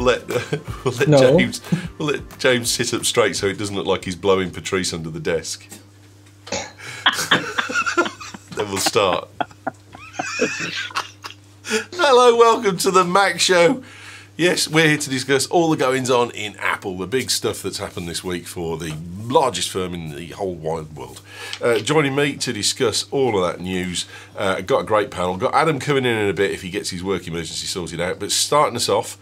No. we'll let James sit up straight so it doesn't look like he's blowing Patrice under the desk. Then we'll start. Hello, welcome to the Mac Show. Yes, we're here to discuss all the goings-on in Apple, the big stuff that's happened this week for the largest firm in the whole wide world. Joining me to discuss all of that news, got a great panel. Got Adam coming in a bit if he gets his work emergency sorted out. But starting us off,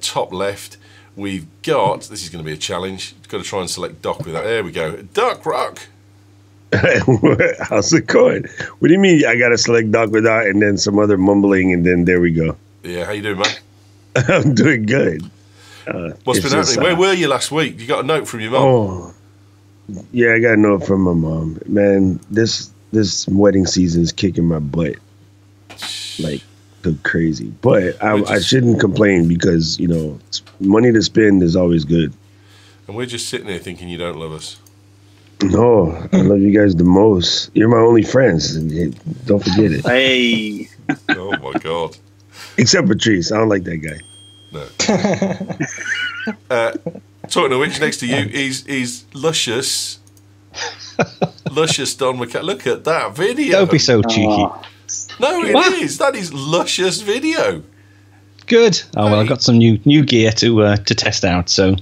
top left, we've got, this is going to be a challenge, got to try and select Doc with that. There we go. Doc Rock. How's it going? What do you mean I got to select Doc without and then some other mumbling and then there we go? Yeah, how you doing, man? I'm doing good. What's been happening? Where were you last week? You got a note from your mum? Oh, yeah, I got a note from my mom. Man, this wedding season is kicking my butt like crazy. But I shouldn't complain because, you know, money to spend is always good. And we're just sitting there thinking you don't love us. No, I love you guys the most. You're my only friends. Don't forget it. Hey. Oh, my God. Except Patrice. I don't like that guy. No. Talking of which, next to you is Luscious Don McCann. Look at that video. Don't be so cheeky. No, it is. That is Luscious video. Good. Oh, well, I've got some new gear to test out. So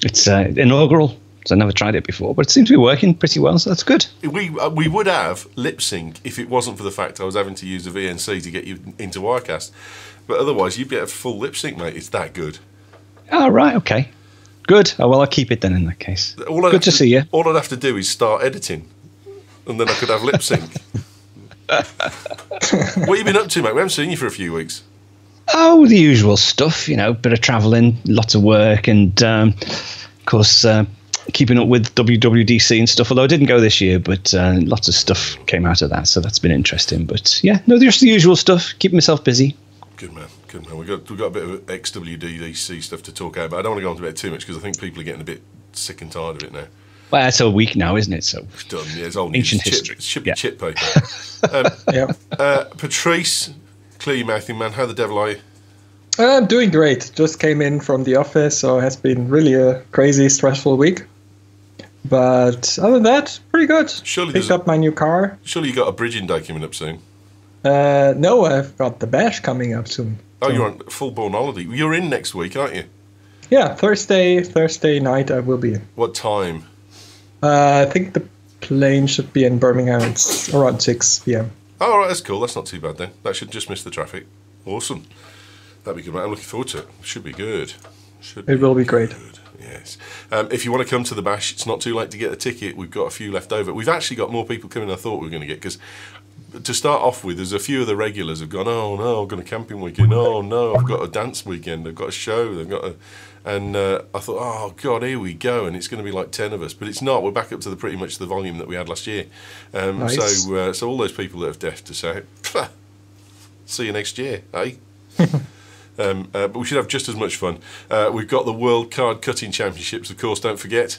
it's inaugural. So I've never tried it before, but it seems to be working pretty well, so that's good. We would have lip sync if it wasn't for the fact I was having to use a VNC to get you into Wirecast. But otherwise, you'd get a full lip sync, mate. It's that good. Oh, right, okay. Good. Oh, well, I'll keep it then in that case. Good to see you. All I'd have to do is start editing, and then I could have lip sync. What have you been up to, mate? We haven't seen you for a few weeks. Oh, the usual stuff, you know, bit of travelling, lots of work, and, of course... keeping up with WWDC and stuff, although I didn't go this year, but lots of stuff came out of that, so that's been interesting. But yeah, no, just the usual stuff, keeping myself busy. Good man, good man. We've got a bit of XWDC stuff to talk about, but I don't want to go into it too much because I think people are getting a bit sick and tired of it now. Well, it's a week now, isn't it? So it's done. Yeah, it's old ancient news. history. It should be chip paper. Patrice, clear your mouthing, man. How the devil are you? I'm doing great. Just came in from the office, so it has been really a crazy, stressful week. But other than that, pretty good. Picked up my new car. Surely you got a bridging day coming up soon. No, I've got the bash coming up soon. Oh, you're on full-born holiday. You're in next week, aren't you? Yeah, Thursday night I will be in. What time? I think the plane should be in Birmingham. It's around 6 p.m. Oh, all right, that's cool. That's not too bad then. That should just miss the traffic. Awesome. That'd be good, mate. I'm looking forward to it. Should be good. It will be great. Yes. If you want to come to the bash, it's not too late to get a ticket. We've got a few left over. We've actually got more people coming than I thought we were going to get, because to start off with, there's a few of the regulars have gone, oh no, I've got a camping weekend. Oh no, I've got a dance weekend. I've got a show. And I thought, oh God, here we go. And it's going to be like 10 of us. But it's not. We're back up to pretty much the volume that we had last year. Nice. So all those people that have deaf to say, see you next year, eh? But we should have just as much fun. We've got the World Card Cutting Championships, of course, don't forget.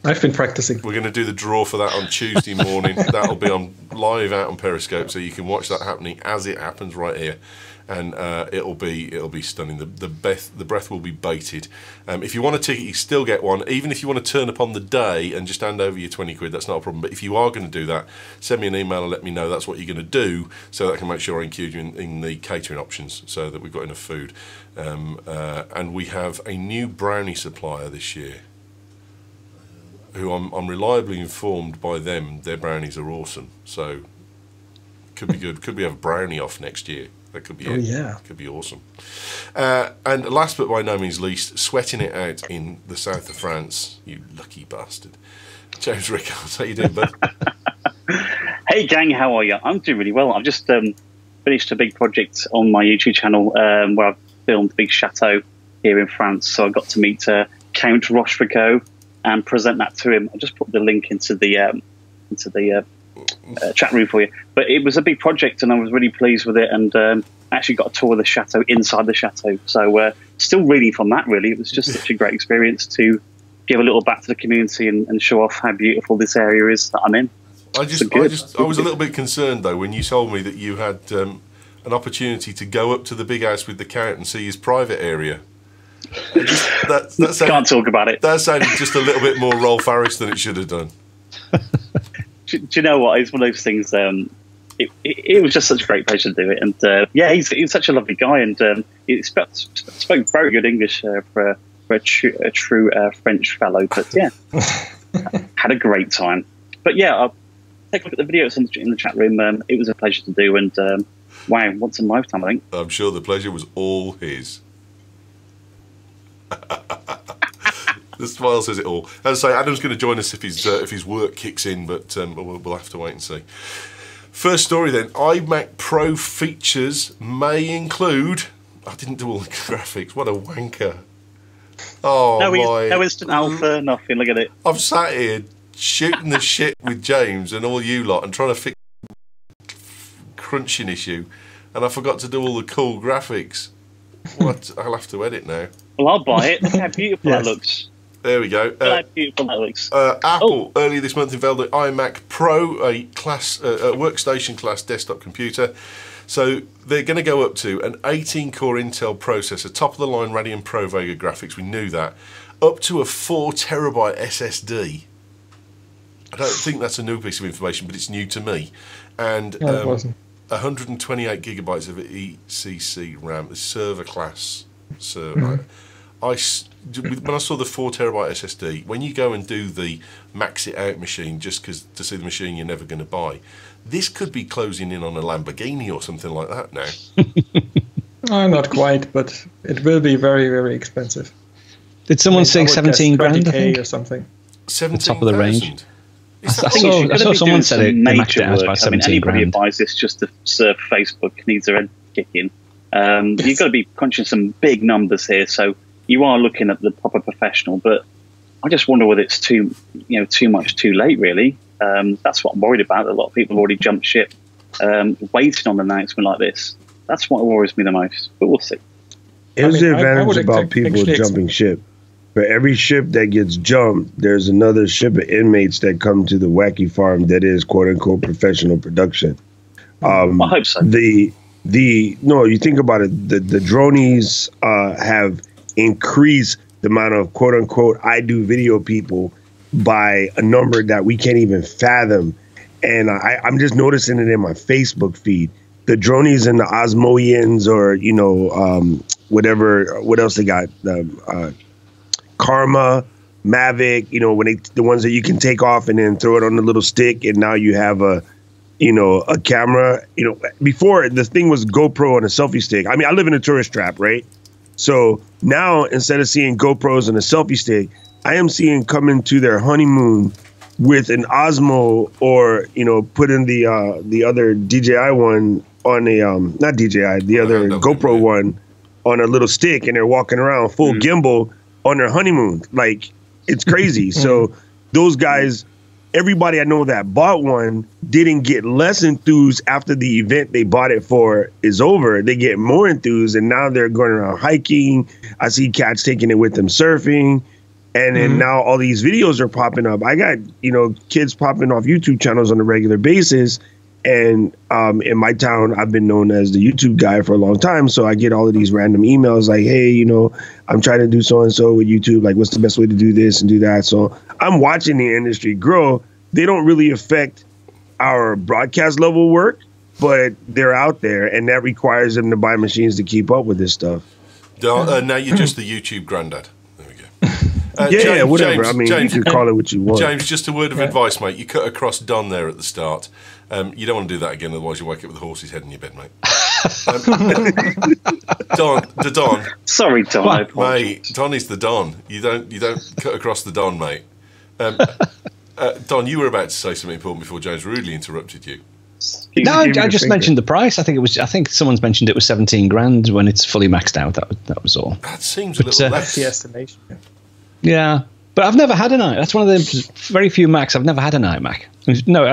I've been practicing. We're going to do the draw for that on Tuesday morning. That'll be on live out on Periscope, so you can watch that happening as it happens right here. And it'll be stunning. The breath will be baited. If you want a ticket, you still get one. Even if you want to turn up on the day and just hand over your 20 quid, that's not a problem. But if you are going to do that, send me an email and let me know that's what you're going to do, so that I can make sure I include you in the catering options, so that we've got enough food. And we have a new brownie supplier this year, who I'm reliably informed by them, their brownies are awesome. So could be good. Could we have a brownie off next year? That could be it. Yeah. Could be awesome. And last but by no means least, sweating it out in the south of France, you lucky bastard. James Rickards, how you doing, bud? Hey gang, how are you? I'm doing really well. I've just finished a big project on my YouTube channel where I've filmed a big chateau here in France. So I got to meet Count Rochefoucauld and present that to him. I just put the link into the chat room for you. But it was a big project, and I was really pleased with it. And actually got a tour of the chateau inside the chateau. So still reading from that. Really, it was just such a great experience to give a little back to the community and show off how beautiful this area is that I'm in. I was a little bit concerned though when you told me that you had an opportunity to go up to the big house with the count and see his private area. Can't talk about it. That sounded just a little bit more Rolf Harris than it should have done. Do you know what? It's one of those things. It was just such a great pleasure to do it, and he's such a lovely guy, and he spoke very good English for a true French fellow. But yeah, had a great time. But yeah, I'll take a look at the videos in the chat room. It was a pleasure to do, and wow, once in a lifetime, I think. I'm sure the pleasure was all his. The smile says it all. As I say, Adam's going to join us if his work kicks in, but we'll have to wait and see. First story then. iMac Pro features may include... I didn't do all the graphics. What a wanker. Oh, no instant alpha, nothing. Look at it. I'm sat here shooting the shit with James and all you lot and trying to fix crunching issue, and I forgot to do all the cool graphics. What? I'll have to edit now. Well, I'll buy it. Look how beautiful that looks. There we go. Beautiful that looks. Apple earlier this month unveiled the iMac Pro, a workstation class desktop computer. So they're going to go up to an 18-core Intel processor, top-of-the-line Radeon Pro Vega graphics. We knew that. Up to a 4 terabyte SSD. I don't think that's a new piece of information, but it's new to me. And 128 gigabytes of ECC RAM, the server class server. When I saw the 4 terabyte SSD, when you go and do the max it out machine just to see the machine you're never going to buy, this could be closing in on a Lamborghini or something like that now. Not quite, but it will be very, very expensive. Did someone say 17 grand? 20K or something. 17,000. Top of the range. I saw someone said it maxed out by 17 anybody grand. who buys this just to serve Facebook needs their head kicking. You've got to be crunching some big numbers here, so you are looking at the proper professional. But I just wonder whether it's too much too late, really. That's what I'm worried about. A lot of people have already jumped ship, waiting on an announcement like this. That's what worries me the most. But we'll see. Here's the advantage about people jumping ship. For every ship that gets jumped, there's another ship of inmates that come to the wacky farm that is "quote unquote" professional production. I hope so. You think about it. The dronies have increased the amount of "quote unquote" I do video people by a number that we can't even fathom. And I'm just noticing it in my Facebook feed. The dronies and the Osmoians, or whatever. What else they got? Karma, Mavic, the ones that you can take off and then throw it on the little stick, and now you have a camera. Before the thing was GoPro on a selfie stick. I mean, I live in a tourist trap, right? So now instead of seeing GoPros on a selfie stick, I am seeing coming to their honeymoon with an Osmo, or put in the other DJI one on a not DJI, the other GoPro one on a little stick, and they're walking around full gimbal on their honeymoon. Like, it's crazy. So those guys, everybody I know that bought one didn't get less enthused after the event they bought it for is over. They get more enthused, and now they're going around hiking. I see cats taking it with them surfing. And then now all these videos are popping up. I got, kids popping off YouTube channels on a regular basis. And in my town, I've been known as the YouTube guy for a long time. So I get all of these random emails like, hey, I'm trying to do so-and-so with YouTube. Like, what's the best way to do this and do that? So I'm watching the industry grow. They don't really affect our broadcast level work, but they're out there, and that requires them to buy machines to keep up with this stuff. Now you're just the YouTube granddad. There we go. James, whatever. James, you can call it what you want. James, just a word of advice, mate. You cut across Don there at the start. You don't want to do that again, otherwise you wake up with a horse's head in your bed, mate. Don. Sorry, Don. Mate, Don is the Don. You don't cut across the Don, mate. Don, you were about to say something important before James rudely interrupted you. No, I just mentioned the price. I think someone's mentioned it was 17 grand when it's fully maxed out. That was all. That seems a little less. That's the estimation. Yeah, but I've never had an iMac. That's one of the very few Macs I've never had an iMac. No,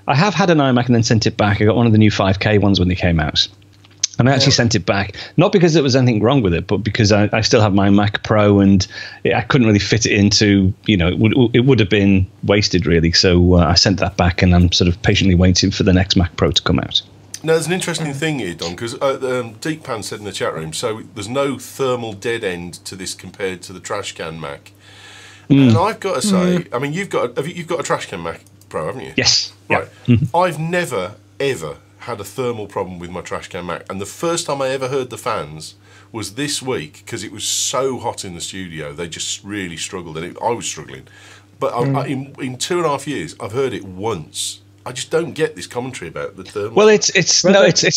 I have had an iMac and then sent it back. I got one of the new 5K ones when they came out. And I actually sent it back, not because there was anything wrong with it, but because I still have my Mac Pro, and I couldn't really fit it into, it would have been wasted, really. So I sent that back, and I'm sort of patiently waiting for the next Mac Pro to come out. Now, there's an interesting thing here, Don, because Deekpan said in the chat room, so there's no thermal dead end to this compared to the trash can Mac. And I've got to say, I mean, you've got a trash can Mac Pro, haven't you? Yes. Right. Yeah. I've never, ever had a thermal problem with my trash can Mac. And the first time I ever heard the fans was this week, because it was so hot in the studio. They just really struggled, and I was struggling. But in 2.5 years, I've heard it once. I just don't get this commentary about the thermal. Well, it's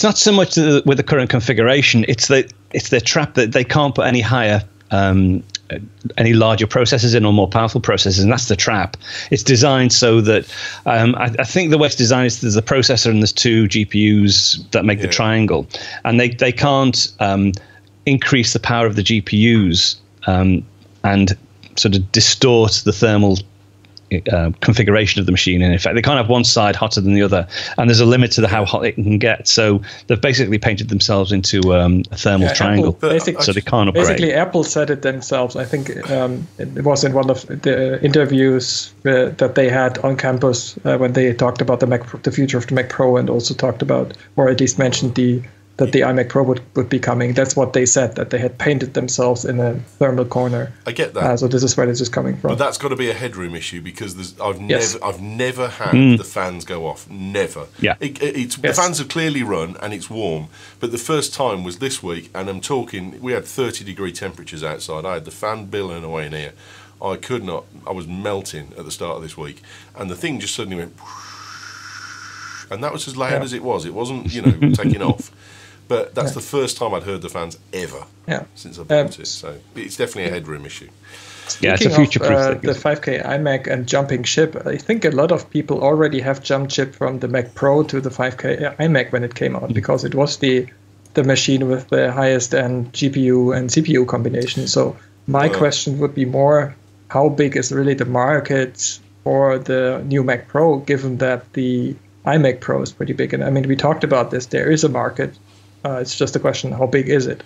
not so much with the current configuration. It's the trap that they can't put any higher, any larger processors in or more powerful processors, and that's the trap. It's designed so that I think the way it's designed is there's a processor and there's two GPUs that make the triangle, and they can't increase the power of the GPUs and sort of distort the thermal configuration of the machine. In effect, they can't have one side hotter than the other, and there's a limit to how hot it can get. So they've basically painted themselves into a thermal triangle, so they can't upgrade. Basically, Apple said it themselves. I think it was in one of the interviews that they had on campus when they talked about the future of the Mac Pro, and also talked about, or at least mentioned that the iMac Pro would be coming. That's what they said, that they had painted themselves in a thermal corner. I get that. So this is where this is coming from. But that's got to be a headroom issue, because I've never had the fans go off. Never. Yeah. The fans have clearly run and it's warm. But the first time was this week, and I'm talking, we had 30-degree temperatures outside. I had the fan billowing away in here. I could not. I was melting at the start of this week, and the thing just suddenly went, and that was as loud as it was. It wasn't, taking off. But that's the first time I'd heard the fans ever since I bought it. So it's definitely a headroom issue. It's a future-proof thing. The 5K iMac and jumping ship, I think a lot of people already have jumped ship from the Mac Pro to the 5K iMac when it came out, because it was the machine with the highest end GPU and CPU combination. So my question would be more, how big is really the market for the new Mac Pro, given that the iMac Pro is pretty big? And I mean, we talked about this. There is a market. It's just a question, how big is it?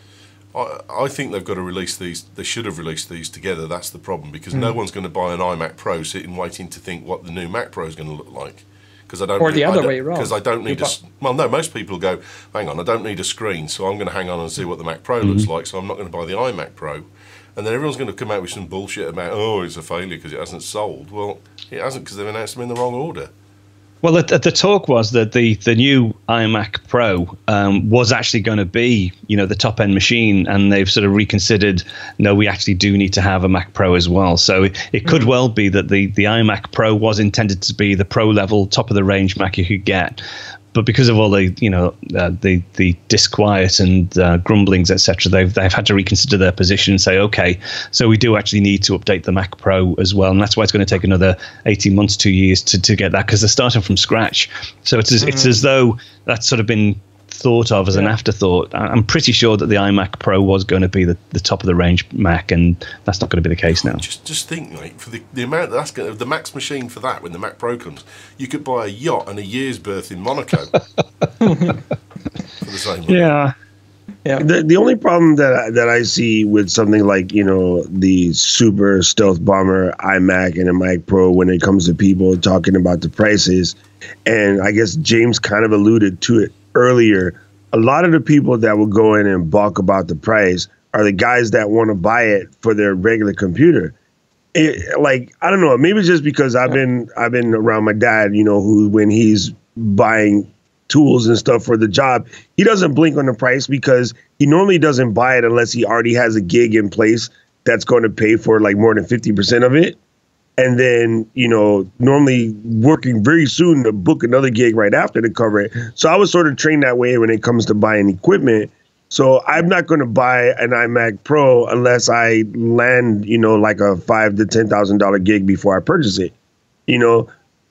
I think they've got to release these. They should have released these together. That's the problem, because no one's going to buy an iMac Pro sitting waiting to think what the new Mac Pro is going to look like. Because the other way around. Because I don't need most people go, hang on, I don't need a screen, so I'm going to hang on and see what the Mac Pro looks like, so I'm not going to buy the iMac Pro. And then everyone's going to come out with some bullshit about, it's a failure because it hasn't sold. Well, it hasn't, because they've announced them in the wrong order. Well, the talk was that the new iMac Pro was actually going to be, the top end machine, and they've sort of reconsidered. No, we actually do need to have a Mac Pro as well. So it could well be that the iMac Pro was intended to be the pro level, top of the range Mac you could get. But because of all the the disquiet and grumblings, etc., they've had to reconsider their position and say, okay, so we do actually need to update the Mac Pro as well, and that's why it's going to take another 18 months, 2 years to get that, because they're starting from scratch. So it's as though that's sort of been thought of as an afterthought. I'm pretty sure that the iMac Pro was going to be the top of the range Mac, and that's not going to be the case now. Just think, mate, for the amount that's going to, the Mac's machine for that, when the Mac Pro comes, you could buy a yacht and a year's berth in Monaco for the same money. Yeah. The only problem that I see with something like the super stealth bomber iMac and a Mac Pro, when it comes to people talking about the prices, and I guess James kind of alluded to it earlier, a lot of the people that will go in and balk about the price are the guys that want to buy it for their regular computer. I don't know, maybe it's just because I've been around my dad, who, when he's buying tools and stuff for the job, he doesn't blink on the price, because he normally doesn't buy it unless he already has a gig in place that's going to pay for like more than 50% of it. And then, normally working very soon to book another gig right after to cover it. So I was sort of trained that way when it comes to buying equipment. So I'm not going to buy an iMac Pro unless I land, like a $5,000 to $10,000 gig before I purchase it,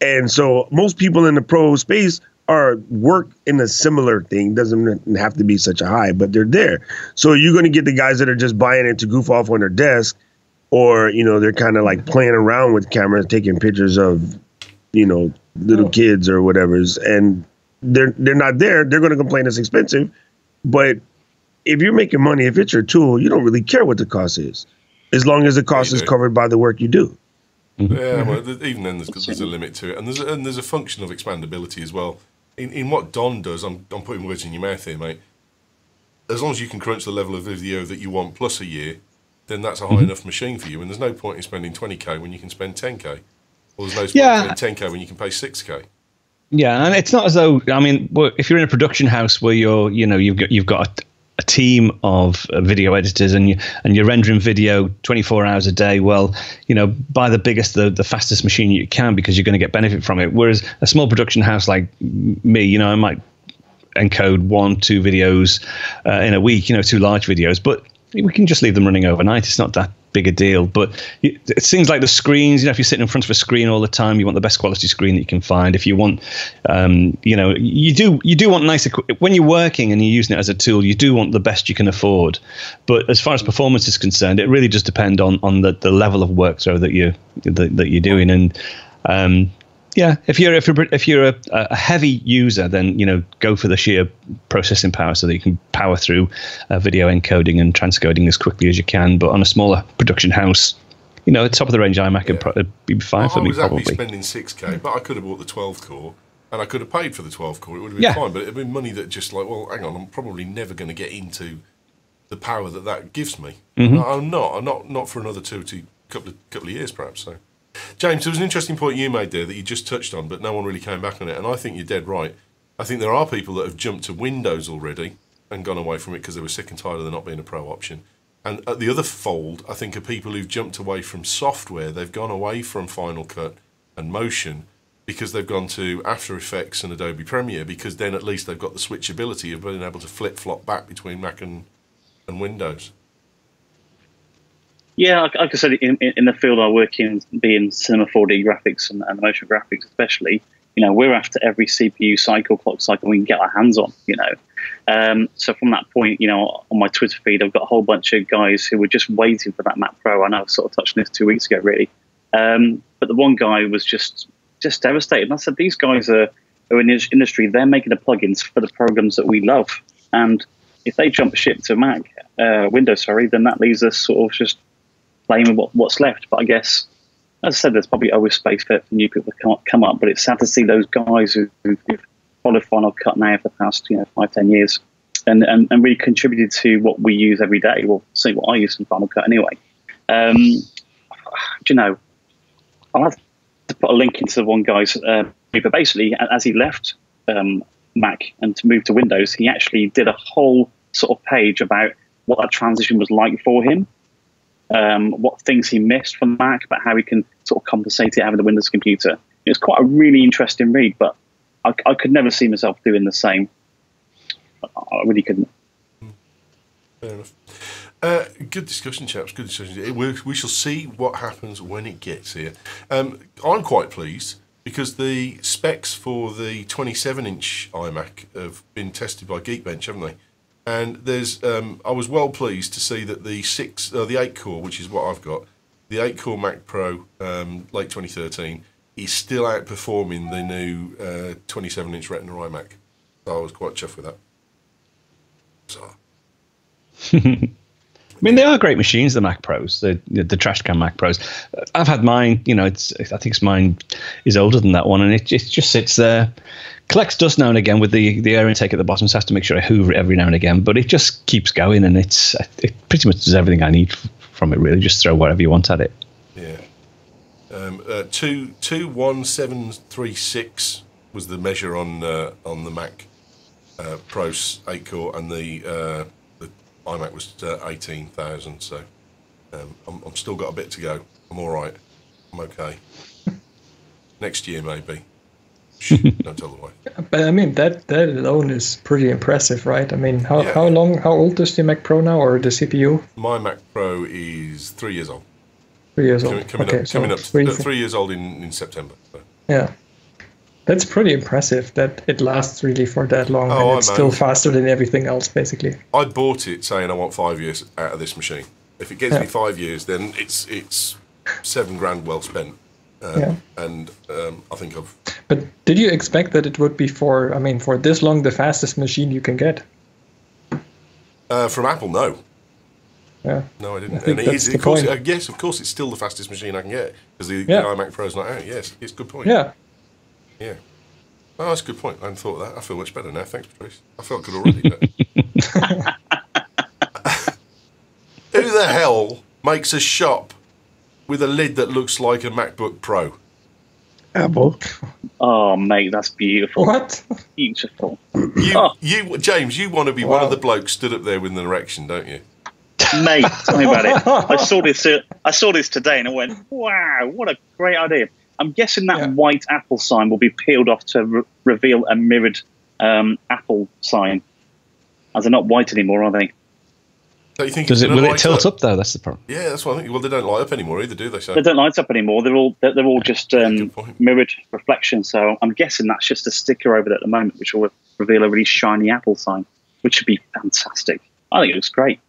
And so most people in the pro space work in a similar thing. Doesn't have to be such a high, but they're there. So you're going to get the guys that are just buying it to goof off on their desk, or they're kind of like playing around with cameras, taking pictures of little kids or whatever's, and they're not there. They're going to complain it's expensive. But if you're making money, if it's your tool, you don't really care what the cost is, as long as the cost is covered by the work you do. Yeah, well, even then there's a limit to it, and there's a function of expandability as well. in what Don does, I'm putting words in your mouth here, mate. As long as you can crunch the level of video that you want plus a year, then that's a high enough machine for you. And there's no point in spending 20k when you can spend 10k. Or there's no point in spending 10k when you can pay 6k. Yeah, and it's not as though, I mean, if you're in a production house where you've got a team of video editors and you're rendering video 24 hours a day, well, buy the biggest, the fastest machine you can, because you're going to get benefit from it. Whereas a small production house like me, I might encode 1-2 videos in a week, 2 large videos, but we can just leave them running overnight. It's not that big a deal. But it seems like the screens, if you're sitting in front of a screen all the time, you want the best quality screen that you can find. If you want, you do want nice equipment. When you're working and you're using it as a tool, you do want the best you can afford. But as far as performance is concerned, it really just depends on the level of workflow that you're doing. And yeah, if you're a heavy user, then go for the sheer processing power so that you can power through video encoding and transcoding as quickly as you can. But on a smaller production house, a top of the range iMac would be fine for me. I was probably spending 6k, but I could have bought the 12 core and I could have paid for the 12 core. It would have been fine, but it'd been money that just well, hang on, I'm probably never going to get into the power that gives me. I'm not for another couple of years perhaps. So. James, there was an interesting point you made there that you just touched on, but no one really came back on it, and I think you're dead right. I think there are people that have jumped to Windows already and gone away from it because they were sick and tired of there not being a Pro option. And at the other fold, I think are people who've jumped away from software. They've gone away from Final Cut and Motion because they've gone to After Effects and Adobe Premiere, because then at least they've got the switchability of being able to flip-flop back between Mac and Windows. Yeah, like I said, in the field I work in, being cinema 4D graphics and motion graphics especially, we're after every CPU cycle, clock cycle we can get our hands on, So from that point, on my Twitter feed, I've got a whole bunch of guys who were just waiting for that Mac Pro. I know I sort of touched on this 2 weeks ago, really. But the one guy was just devastated. And I said, these guys are in this industry, they're making the plugins for the programs that we love. And if they jump ship to Windows, then that leaves us sort of just playing with what's left. But I guess, as I said, there's probably always space for new people to come up. But it's sad to see those guys who've followed Final Cut now for the past 5-10 years and really contributed to what we use every day. Well, see what I use in Final Cut anyway. I'll have to put a link into the one guy's paper. Basically, as he left Mac and to move to Windows, he actually did a whole sort of page about what that transition was like for him. What things he missed from Mac, but how he can sort of compensate it having a Windows computer. It was quite a really interesting read, but I could never see myself doing the same. I really couldn't. Fair enough. Good discussion, chaps. Good discussion. We shall see what happens when it gets here. I'm quite pleased because the specs for the 27-inch iMac have been tested by Geekbench, haven't they? And there's, I was well pleased to see that the 8-core, which is what I've got, the 8-core Mac Pro, late 2013, is still outperforming the new 27-inch Retina iMac. So I was quite chuffed with that. So. I mean, they are great machines, the Mac Pros, the trash can Mac Pros. I've had mine, I think mine is older than that one, and it just sits there. Collects dust now and again with the air intake at the bottom, so I have to make sure I hoover it every now and again, but it just keeps going, and it pretty much does everything I need from it, really. Just throw whatever you want at it. Yeah. 21736 was the measure on the Mac Pro 8-core, and the iMac was 18,000, so I'm still got a bit to go. I'm all right. I'm okay. Next year, maybe. Don't tell the wife. But I mean, that alone is pretty impressive, right? I mean, how old is the Mac Pro now, or the CPU? My Mac Pro is 3 years old. 3 years old. Coming up 3 years old in September. So. Yeah. That's pretty impressive that it lasts really for that long, and it's still faster than everything else, basically. I bought it saying I want 5 years out of this machine. If it gives me 5 years, then it's $7,000 well spent. And I think I've. But did you expect that it would be for this long the fastest machine you can get? From Apple, no. Yeah. No, I didn't. I think and that's the point. Yes, of course, it's still the fastest machine I can get because the iMac Pro's not out. Yes, it's a good point. Yeah. Yeah. Oh, that's a good point. I hadn't thought of that. I feel much better now. Thanks, Patrice. I felt good already. But... Who the hell makes a shop with a lid that looks like a MacBook Pro? Apple. Oh, mate, that's beautiful. What? Beautiful. You, James, you want to be one of the blokes stood up there with an erection, don't you? Mate, tell me about it. I saw this today, and I went, "Wow, what a great idea!" I'm guessing that white Apple sign will be peeled off to reveal a mirrored Apple sign, as they're not white anymore, are they? Don't you think will it tilt up though? That's the problem. Yeah, that's what I think. Well, they don't light up anymore either, do they? So they don't light up anymore. They're all just mirrored reflections. So I'm guessing that's just a sticker over it at the moment, which will reveal a really shiny Apple sign, which should be fantastic. I think it looks great.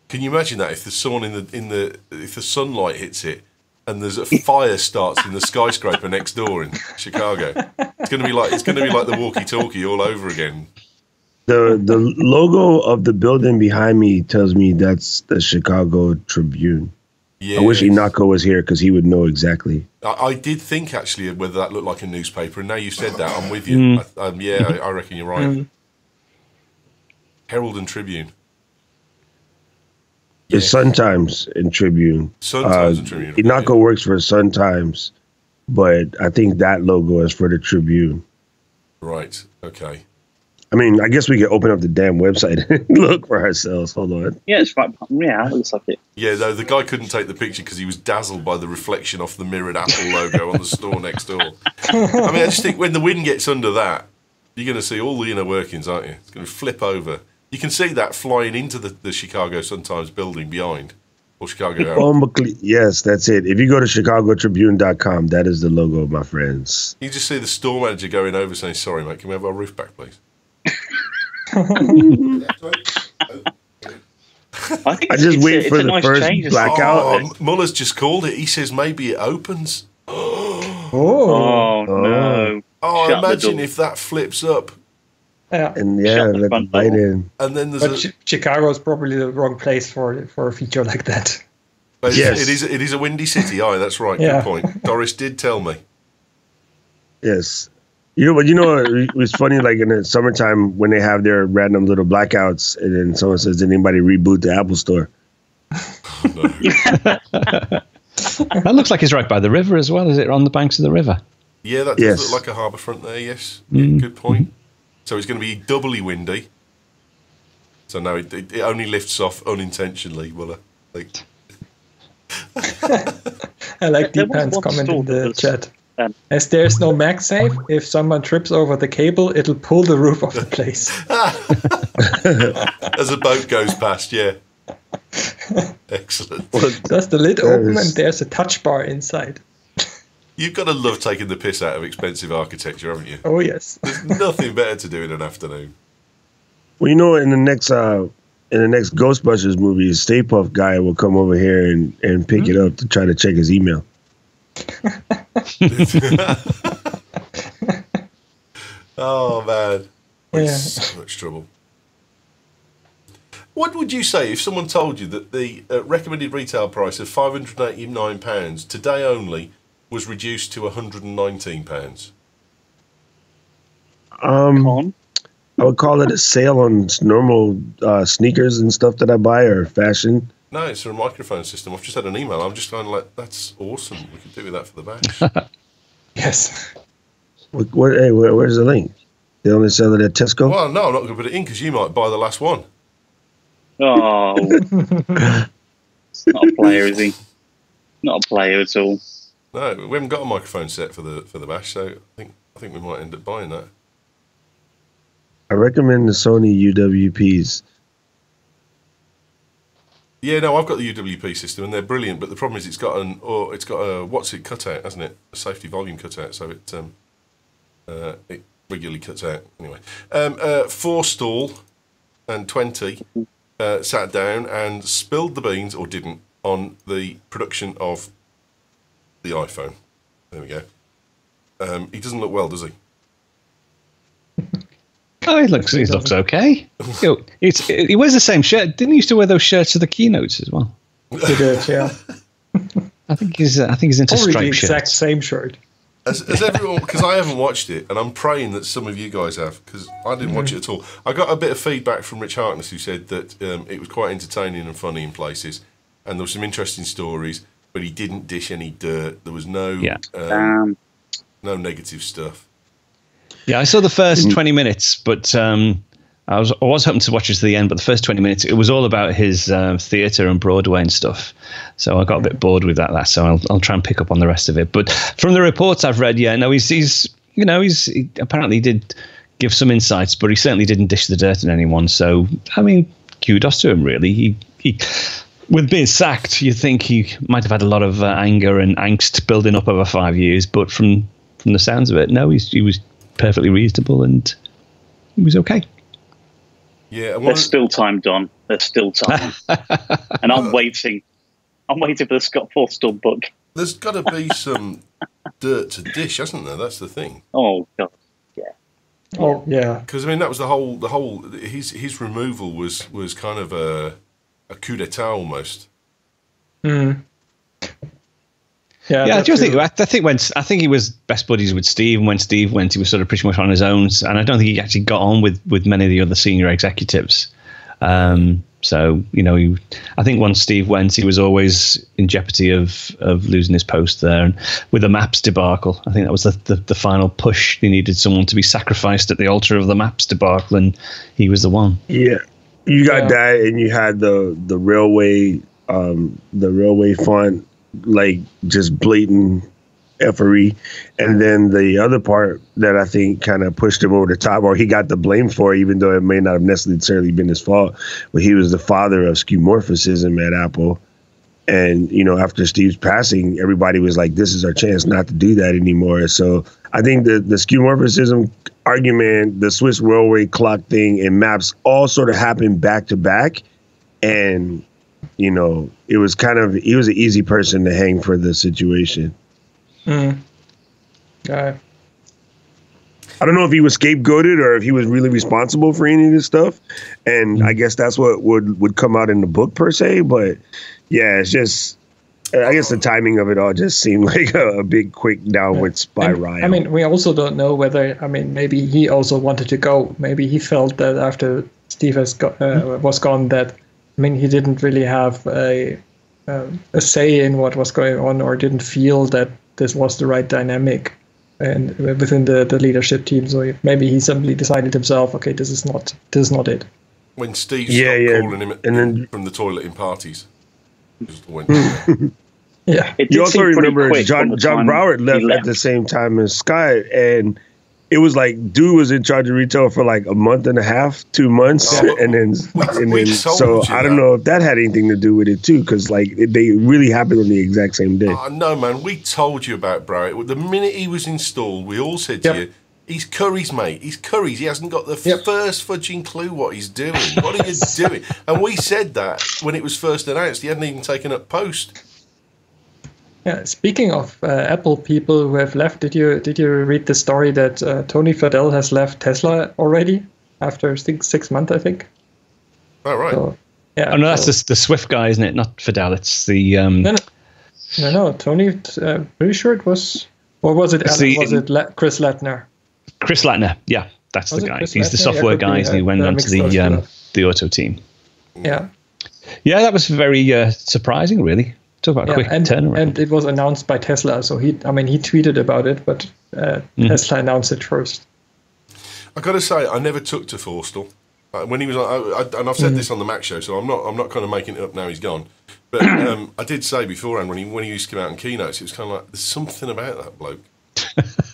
Can you imagine that if the sun if the sunlight hits it and there's a fire starts in the skyscraper next door in Chicago? It's going to be like the walkie-talkie all over again. The logo of the building behind me tells me that's the Chicago Tribune. Yes. I wish Inako was here because he would know exactly. I did think actually whether that looked like a newspaper, and now you said that, I'm with you. I reckon you're right. Herald and Tribune. The Sun Times and Tribune. Sun Times and Tribune. Inako works for Sun Times, but I think that logo is for the Tribune. Right. Okay. I mean, I guess we could open up the damn website and look for ourselves. Hold on. Yeah, it's right. Yeah, it looks like it. Yeah, no, the guy couldn't take the picture because he was dazzled by the reflection off the mirrored Apple logo on the store next door. I mean, I just think when the wind gets under that, you're going to see all the inner workings, aren't you? It's going to flip over. You can see that flying into the Chicago Sun-Times building behind. Or Chicago Herald. Yes, that's it. If you go to chicagotribune.com, that is the logo, my friends. You just see the store manager going over saying, "Sorry, mate, can we have our roof back, please?" I just wait for the first blackout. Muller's just called it. He says maybe it opens. Oh no! Oh, imagine if that flips up. Yeah, and let the light in. And then there's Chicago is probably the wrong place for a feature like that. But yes, it is a windy city. Aye, that's right. Good point. Doris did tell me. Yes. It was funny, like in the summertime when they have their random little blackouts and then someone says, "Did anybody reboot the Apple Store?" That looks like it's right by the river as well. Is it on the banks of the river? Yeah, that does look like a harbour front there, yes. Yeah, good point. So it's going to be doubly windy. So no, it only lifts off unintentionally, Muller. I like Deepan's comment in the chat. As there's no MagSafe, if someone trips over the cable, it'll pull the roof off the place. As a boat goes past, yeah. Excellent. Does the lid open and there's a touch bar inside? You've got to love taking the piss out of expensive architecture, haven't you? Oh, yes. There's nothing better to do in an afternoon. Well, in the next Ghostbusters movie, Stay Puft guy will come over here and pick it up to try to check his email. Oh, man. We're in so much trouble. What would you say if someone told you that the recommended retail price of £589 today only was reduced to £119? I would call it a sale on normal sneakers and stuff that I buy or fashion. No, it's a microphone system. I've just had an email. I'm just kind of like, that's awesome. We could do with that for the bash. Yes. Where's the link? They only sell it at Tesco? Well, no, I'm not going to put it in because you might buy the last one. Oh. It's not a player, is he? Not a player at all. No, we haven't got a microphone set for the bash, so I think we might end up buying that. I recommend the Sony UWPs. Yeah, no, I've got the UWP system and they're brilliant, but the problem is it's got a what's it cutout, hasn't it? A safety volume cutout, so it regularly cuts out. Anyway, Forstall and 20 sat down and spilled the beans, or didn't, on the production of the iPhone. There we go. He doesn't look well, does he? Oh, he looks okay. He wears the same shirt. Didn't he used to wear those shirts to the keynotes as well? He did, yeah. I think he's into probably striped the exact shirts. same shirt. As everyone, because I haven't watched it, and I'm praying that some of you guys have, because I didn't watch it at all. I got a bit of feedback from Rich Harkness, who said that it was quite entertaining and funny in places, and there were some interesting stories, but he didn't dish any dirt. There was no negative stuff. Yeah, I saw the first 20 minutes, but I was hoping to watch it to the end, but the first 20 minutes, it was all about his theatre and Broadway and stuff. So I got a bit bored with that. So I'll try and pick up on the rest of it. But from the reports I've read, he apparently did give some insights, but he certainly didn't dish the dirt on anyone. So, I mean, kudos to him, really. He with being sacked, you think he might have had a lot of anger and angst building up over 5 years, but from the sounds of it, no, he was perfectly reasonable and he was okay. Yeah, there's still time, Don. There's still time, and I'm waiting. I'm waiting for the Scott Forstall book. There's got to be some dirt to dish, hasn't there? That's the thing. Oh God, yeah. Oh yeah. Because I mean, that was the whole. His removal was kind of a coup d'état almost. Mm. Yeah, I do think. I think he was best buddies with Steve, and when Steve went, he was sort of pretty much on his own. And I don't think he actually got on with many of the other senior executives. So I think once Steve went, he was always in jeopardy of losing his post there. And with the Maps debacle, I think that was the final push. They needed someone to be sacrificed at the altar of the Maps debacle, and he was the one. Yeah, you got that, and you had the railway font. Like just blatant effery, and then the other part that I think kind of pushed him over the top, or he got the blame for, even though it may not have necessarily been his fault, but he was the father of skeuomorphism at Apple. And after Steve's passing, everybody was like, "This is our chance not to do that anymore." So I think the skeuomorphism argument, the Swiss railway clock thing, and Maps all sort of happened back to back, and it was he was an easy person to hang for the situation. Yeah. I don't know if he was scapegoated or if he was really responsible for any of this stuff. And I guess that's what would come out in the book per se. But yeah, it's just, I guess the timing of it all just seemed like a big, quick downward spiral. I mean, we also don't know whether, maybe he also wanted to go. Maybe he felt that after Steve was gone that, he didn't really have a say in what was going on, or didn't feel that this was the right dynamic and within the leadership team. So maybe he simply decided himself, okay, this is not it. When Steve stopped calling him and then from the toilet in parties. Yeah. You also remember John Broward left at the same time as Scott, and it was like dude was in charge of retail for like a month and a half, 2 months, and then so I don't know if that had anything to do with it too, because like they really happened on the exact same day. No, man, we told you about Broward. The minute he was installed, we all said to you, "He's Curry's mate. He's Curry's. He hasn't got the first fudging clue what he's doing. What are you doing?" And we said that when it was first announced. He hadn't even taken up post. Yeah, speaking of Apple people who have left, did you read the story that Tony Fadell has left Tesla already after 6 months, I think? Oh, right. So, yeah. Oh, no, that's the Swift guy, isn't it? Not Fadell. It's the... No, Tony, pretty sure it was... Or was it Chris Latner? Chris Latner, yeah. That's the guy. He's the software guy, and he went on to the auto team. Yeah. Yeah, that was very surprising, really. Talk about a quick turnaround. And it was announced by Tesla, so he tweeted about it, but Tesla announced it first. I got to say, I never took to Forstall when he was on, and I've said this on the Mac show, so I'm not kind of making it up now. He's gone, but I did say beforehand when he used to come out in keynotes, it was kind of like there's something about that bloke.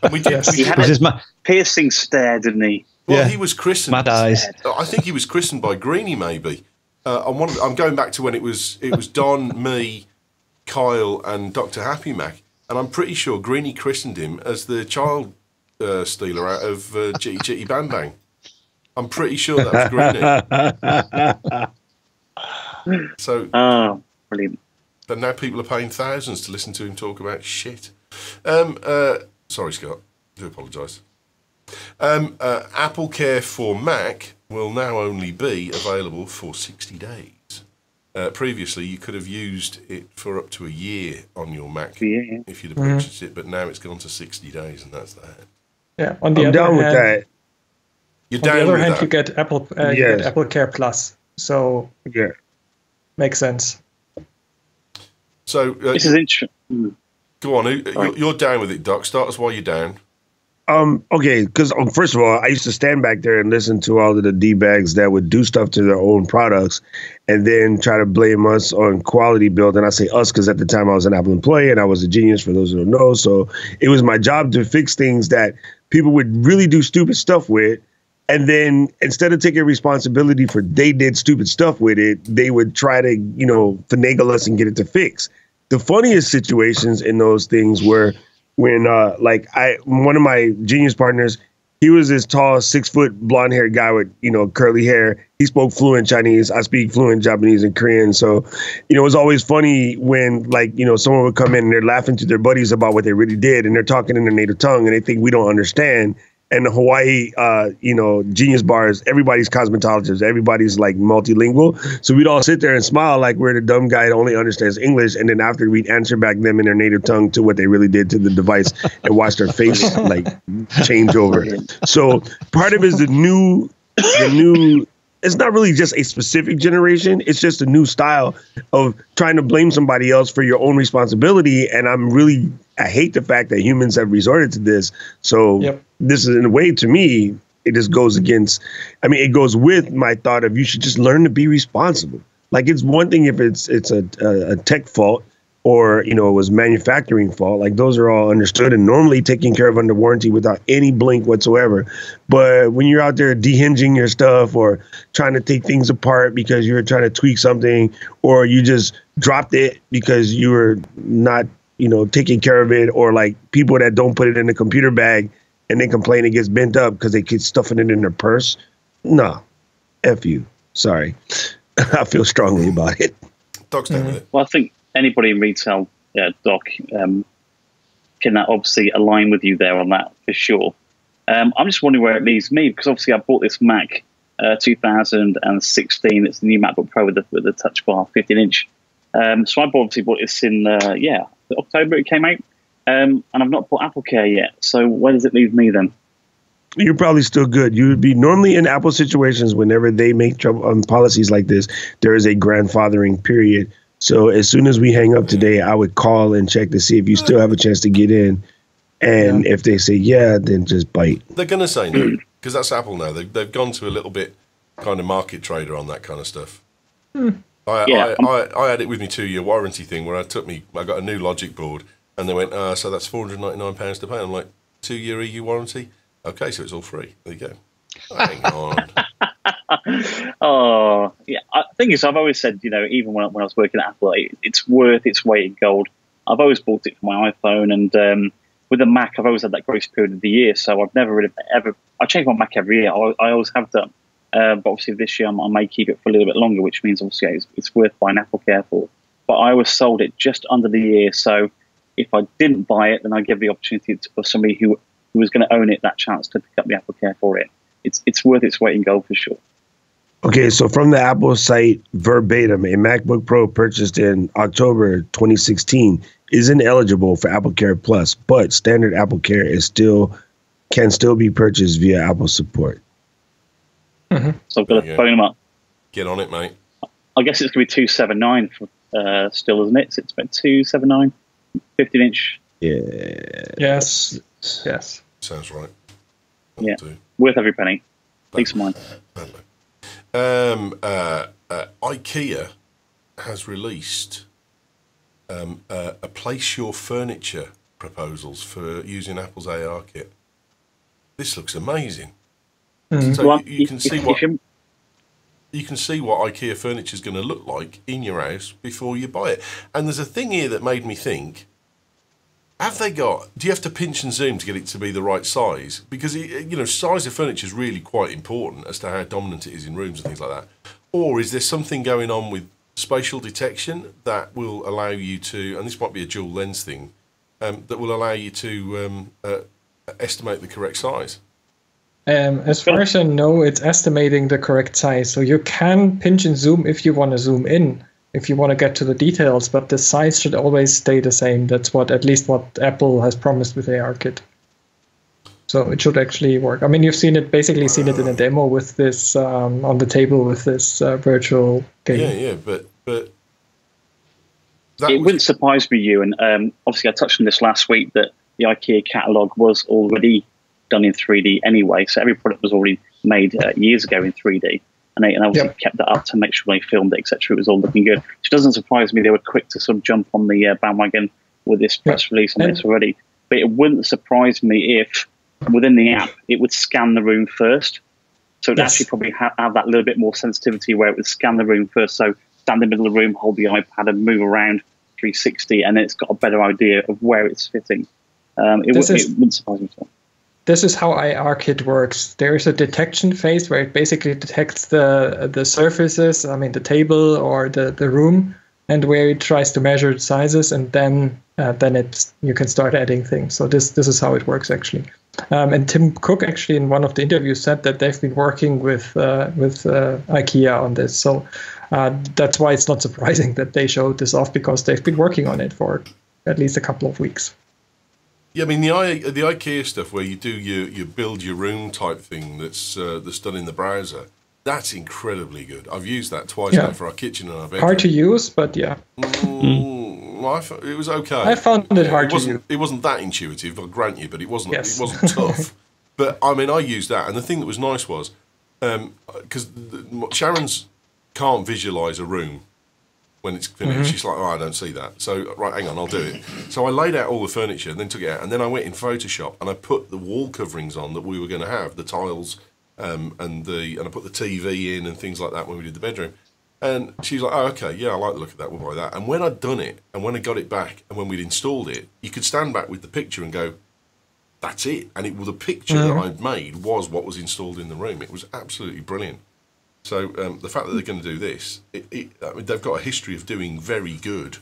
And we did. He had a piercing stare, didn't he? Well, he was christened. Mad eyes. I think he was christened by Greenie, maybe. I'm going back to when it was Don, me, Kyle and Dr. Happy Mac, and I'm pretty sure Greenie christened him as the child stealer out of Chitty Chitty Bang Bang. I'm pretty sure that was Greenie. So, brilliant. But now people are paying thousands to listen to him talk about shit. Sorry, Scott. I do apologise. Apple Care for Mac will now only be available for 60 days. previously you could have used it for up to a year on your Mac if you'd have purchased it, but now it's gone to 60 days, and that's that. Yeah. On the I'm other down hand, with that. You're on the down other with hand, that. you get Apple. You get Apple Care Plus. So Yeah. makes sense. So This is interesting. go on. You're down with it, Doc. Start us while you're down. Okay, because first of all, I used to stand back there and listen to all of the D-bags that would do stuff to their own products and then try to blame us on quality build. And I say us because at the time I was an Apple employee and I was a genius, for those who don't know. So it was my job to fix things that people would really do stupid stuff with. And then instead of taking responsibility for they did stupid stuff with it, they would try to, finagle us and get it to fix. The funniest situations in those things were when one of my genius partners, he was this tall, 6 foot blonde haired guy with, curly hair. He spoke fluent Chinese. I speak fluent Japanese and Korean. So, it was always funny when someone would come in and they're laughing to their buddies about what they really did. And they're talking in their native tongue and they think we don't understand. And the Hawaii, genius bars, everybody's cosmetologist, everybody's like multilingual. So we'd all sit there and smile like we're the dumb guy that only understands English. And then after we'd answer back them in their native tongue to what they really did to the device and watch their face change over. So part of it is the new, it's not really just a specific generation. It's just a new style of trying to blame somebody else for your own responsibility. And I hate the fact that humans have resorted to this. So this is, in a way, to me, it just goes against, it goes with my thought of you should just learn to be responsible. Like, it's one thing if it's a tech fault or, it was manufacturing fault. Like, those are all understood and normally taken care of under warranty without any blink whatsoever. But when you're out there dehinging your stuff or trying to take things apart because you're trying to tweak something, or you just dropped it because you were not, taking care of it, or like people that don't put it in the computer bag and they complain it gets bent up because they keep stuffing it in their purse. No, F you. Sorry. I feel strongly about it. Doc's down with it. Well, I think anybody in retail, Doc, can obviously align with you there on that for sure. I'm just wondering where it leaves me, because obviously I bought this Mac 2016. It's the new MacBook Pro with the Touch Bar 15-inch. So I obviously bought this in October it came out, and I've not bought Apple Care yet. So where does it leave me then? You're probably still good. You would be normally in Apple situations whenever they make policies like this, there is a grandfathering period. So as soon as we hang up today, I would call and check to see if you still have a chance to get in. And if they say then just bite. They're going to say no, because that's Apple now. They've gone to a little bit kind of market trader on that kind of stuff. I had it with me 2-year warranty thing where I got a new Logic board and they went, so that's £499 to pay. I'm like, 2-year EU warranty? Okay, so it's all free. There you go. Hang on. Oh, yeah. The thing is, I've always said, even when I was working at Apple, it's worth its weight in gold. I've always bought it for my iPhone, and with the Mac, I've always had that grace period of the year, so I've never really I change my Mac every year. I always have done. But obviously this year I may keep it for a little bit longer, which means obviously it's worth buying Apple Care for. But I was sold it just under the year, so if I didn't buy it, then I give the opportunity for somebody who was going to own it that chance to pick up the Apple Care for it. It's worth its weight in gold for sure. Okay, so from the Apple site, verbatim, a MacBook Pro purchased in October 2016 isn't eligible for Apple Care Plus, but standard Apple Care can still be purchased via Apple support. So I've got to phone them up. Get on it, mate. I guess it's going to be $279 for still, isn't it? So it's about $279, 15-inch. Yeah. Yes. Sounds right. That'll do. Worth every penny. Peace of mind. IKEA has released a place your furniture proposals for using Apple's AR kit. This looks amazing. So Well, you can see what IKEA furniture is going to look like in your house before you buy it. And there's a thing here that made me think: do you have to pinch and zoom to get it to be the right size? Because size of furniture is really quite important as to how dominant it is in rooms and things like that. Or is there something going on with spatial detection that will allow you to, and this might be a dual lens thing, that will allow you to estimate the correct size? As far as I know, it's estimating the correct size. So you can pinch and zoom if you want to zoom in. if you want to get to the details, but the size should always stay the same. That's at least what Apple has promised with ARKit. So it should actually work. I mean, you've seen it in a demo with this on the table with this virtual game. Yeah, but it wouldn't surprise me, you. And obviously, I touched on this last week that the IKEA catalog was already done in 3D anyway. So every product was already made years ago in 3D, and they obviously kept that up to make sure they filmed it, etc. It was all looking good. Which doesn't surprise me. They were quick to sort of jump on the bandwagon with this press release and this already. But it wouldn't surprise me if within the app it would scan the room first. So it would actually probably have that little bit more sensitivity where it would scan the room first. So stand in the middle of the room, hold the iPad, and move around 360, and then it's got a better idea of where it's fitting. It wouldn't surprise me at all. This is how ARKit works. There is a detection phase where it basically detects the surfaces, I mean the table or the room, and where it tries to measure sizes, and then you can start adding things. So this is how it works actually. And Tim Cook actually in one of the interviews said that they've been working with IKEA on this. So that's why it's not surprising that they showed this off, because they've been working on it for at least a couple of weeks. Yeah, I mean the IKEA stuff where you do you build your room type thing that's done in the browser. That's incredibly good. I've used that twice now for our kitchen and our bedroom. Hard to use, but yeah. It was okay. I found it hard to use. It wasn't that intuitive, I'll grant you, but it wasn't tough. But I mean, I used that, and the thing that was nice was because Sharon's can't visualize a room when it's finished. She's like, oh, I don't see that. So right, hang on, I'll do it. So I laid out all the furniture and then took it out, and then I went in Photoshop and I put the wall coverings on that we were going to have, the tiles, and I put the TV in and things like that when we did the bedroom. And she's like, oh, okay, yeah, I like the look of that, we'll buy that. And when I'd done it, and when I got it back, and when we'd installed it, you could stand back with the picture and go, that's it. And the picture that I'd made was what was installed in the room. It was absolutely brilliant. So the fact that they're going to do this, I mean, they've got a history of doing very good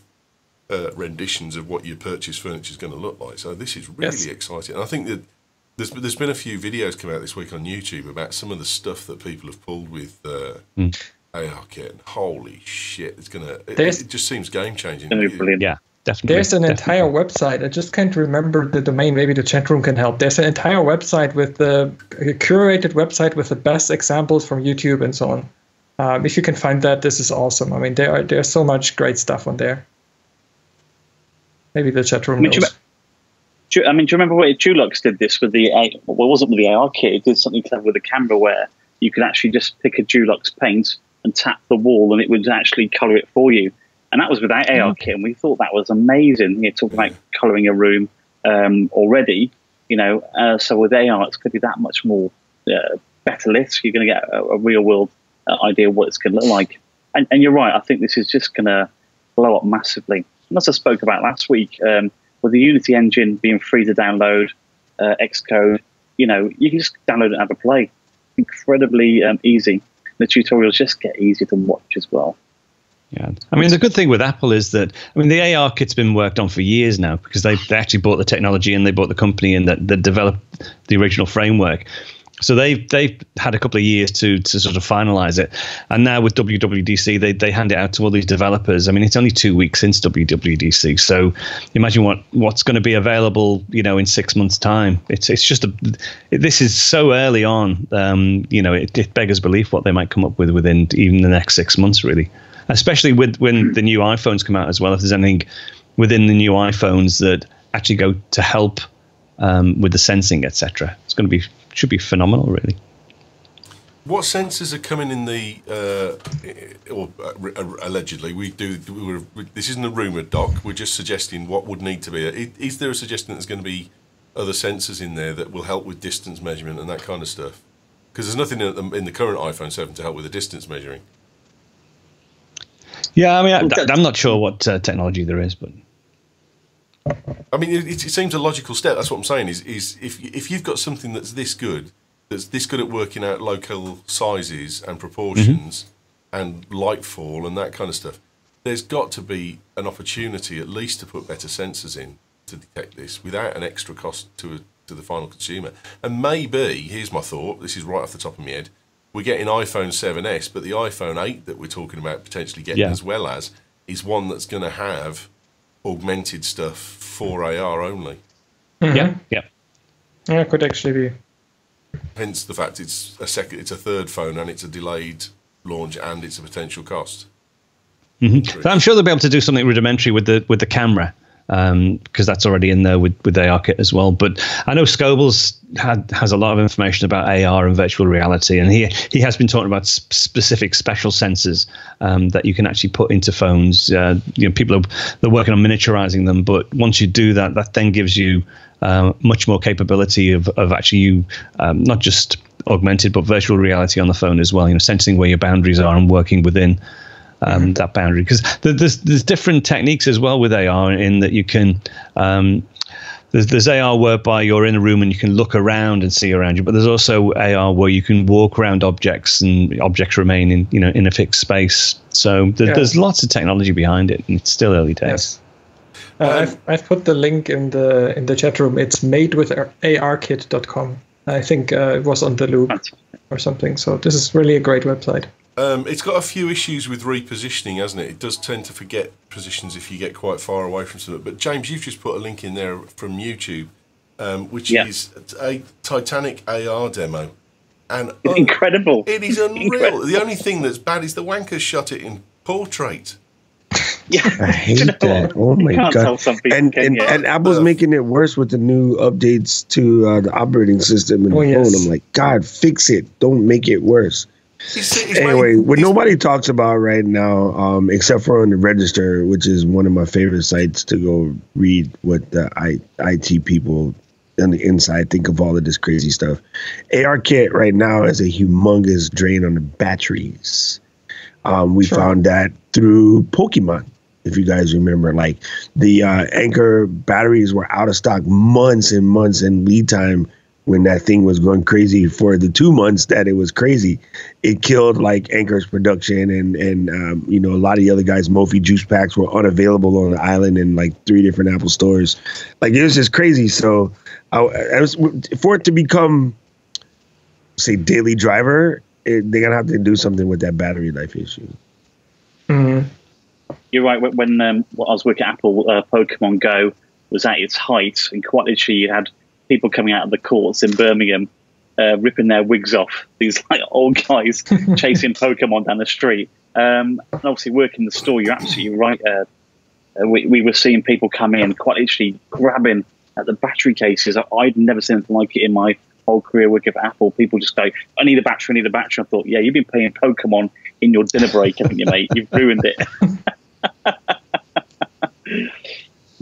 renditions of what your purchased furniture is going to look like. So this is really exciting. And I think that there's been a few videos come out this week on YouTube about some of the stuff that people have pulled with ARKit. Holy shit! It just seems game changing. Yeah, definitely. There's an entire website. I just can't remember the domain. Maybe the chat room can help. There's an entire website with a curated website with the best examples from YouTube and so on. If you can find that, this is awesome. I mean, there's so much great stuff on there. Maybe the chat room knows. Do you remember what Dulux did this with the? Well, it wasn't with the ARKit. It did something clever with the camera where you could actually just pick a Dulux paint and tap the wall, and it would actually colour it for you. And that was without ARKit, and we thought that was amazing. You're talking about colouring a room already, so with AR, it's going to be that much more better lit. You're going to get a real-world idea of what it's going to look like. And you're right, I think this is just going to blow up massively. And as I spoke about last week, with the Unity engine being free to download, Xcode, you can just download it and have a play. Incredibly easy. The tutorials just get easier to watch as well. Yeah, I mean, the good thing with Apple is that, I mean, the ARKit's been worked on for years now, because they actually bought the technology and they bought the company and that developed the original framework. So they've had a couple of years to sort of finalize it. And now with WWDC, they hand it out to all these developers. I mean, it's only 2 weeks since WWDC. So imagine what's going to be available, in 6 months' time. It's just this is so early on. It beggars belief what they might come up with within even the next 6 months, really. Especially when the new iPhones come out as well. If there's anything within the new iPhones that actually go to help with the sensing, etc., should be phenomenal, really. What sensors are coming in the allegedly? This isn't a rumoured doc. We're just suggesting what would need to be. Is there a suggestion that there's going to be other sensors in there that will help with distance measurement and that kind of stuff? Because there's nothing in the current iPhone 7 to help with the distance measuring. Yeah, I mean, I'm not sure what technology there is, but I mean, it seems a logical step. That's what I'm saying. Is if you've got something that's this good at working out local sizes and proportions and light fall and that kind of stuff, there's got to be an opportunity at least to put better sensors in to detect this without an extra cost to the final consumer. And maybe, here's my thought. This is right off the top of my head. we're getting iPhone 7S, but the iPhone 8 that we're talking about potentially getting as well as is one that's going to have augmented stuff for AR only. Yeah. Yeah, it could actually be. Hence the fact it's a third phone and it's a delayed launch and it's a potential cost. So I'm sure they'll be able to do something rudimentary with the camera, because that's already in there with ARKit as well. But I know Scobles has a lot of information about AR and virtual reality, and he has been talking about specific special sensors that you can actually put into phones. People they're working on miniaturizing them, but once you do that, that then gives you much more capability of actually you not just augmented but virtual reality on the phone as well. Sensing where your boundaries are and working within that boundary, because there's different techniques as well with AR in that you can there's AR whereby you're in a room and you can look around and see around you, but there's also AR where you can walk around objects and objects remain in a fixed space. So there's lots of technology behind it, and it's still early days. Yes. I've put the link in the chat room. It's madewitharkit.com. I think it was on the Loop or something. So this is really a great website. It's got a few issues with repositioning, hasn't it? It does tend to forget positions if you get quite far away from something. But James, you've just put a link in there from YouTube, which is a Titanic AR demo. And it's incredible. It is unreal. Incredible. The only thing that's bad is the wankers shot it in portrait. Yeah, I hate that. Oh my god! And Apple's making it worse with the new updates to the operating system and the phone. I'm like, God, fix it. Don't make it worse. Anyway, what nobody talks about right now, except for on the Register, which is one of my favorite sites to go read what the IT people on the inside think of all of this crazy stuff. ARKit right now is a humongous drain on the batteries. We found that through Pokemon. If you guys remember, like the Anchor batteries were out of stock months and months in lead time when that thing was going crazy. For the 2 months that it was crazy, it killed like Anchor's production and a lot of the other guys. Mophie juice packs were unavailable on the island in like 3 different Apple stores. Like it was just crazy. So I was for it to become, say, daily driver, they're gonna have to do something with that battery life issue. Mm-hmm. You're right. When I was working at Apple, Pokemon Go was at its height, and quite literally, you had people coming out of the courts in Birmingham, ripping their wigs off. These like old guys chasing Pokemon down the street. And obviously, working in the store, you're absolutely right. We were seeing people come in, quite literally grabbing at the battery cases. I'd never seen anything like it in my whole career working for Apple. People just go, I need a battery, I need a battery. I thought, yeah, you've been playing Pokemon in your dinner break, haven't you, mate? You've ruined it.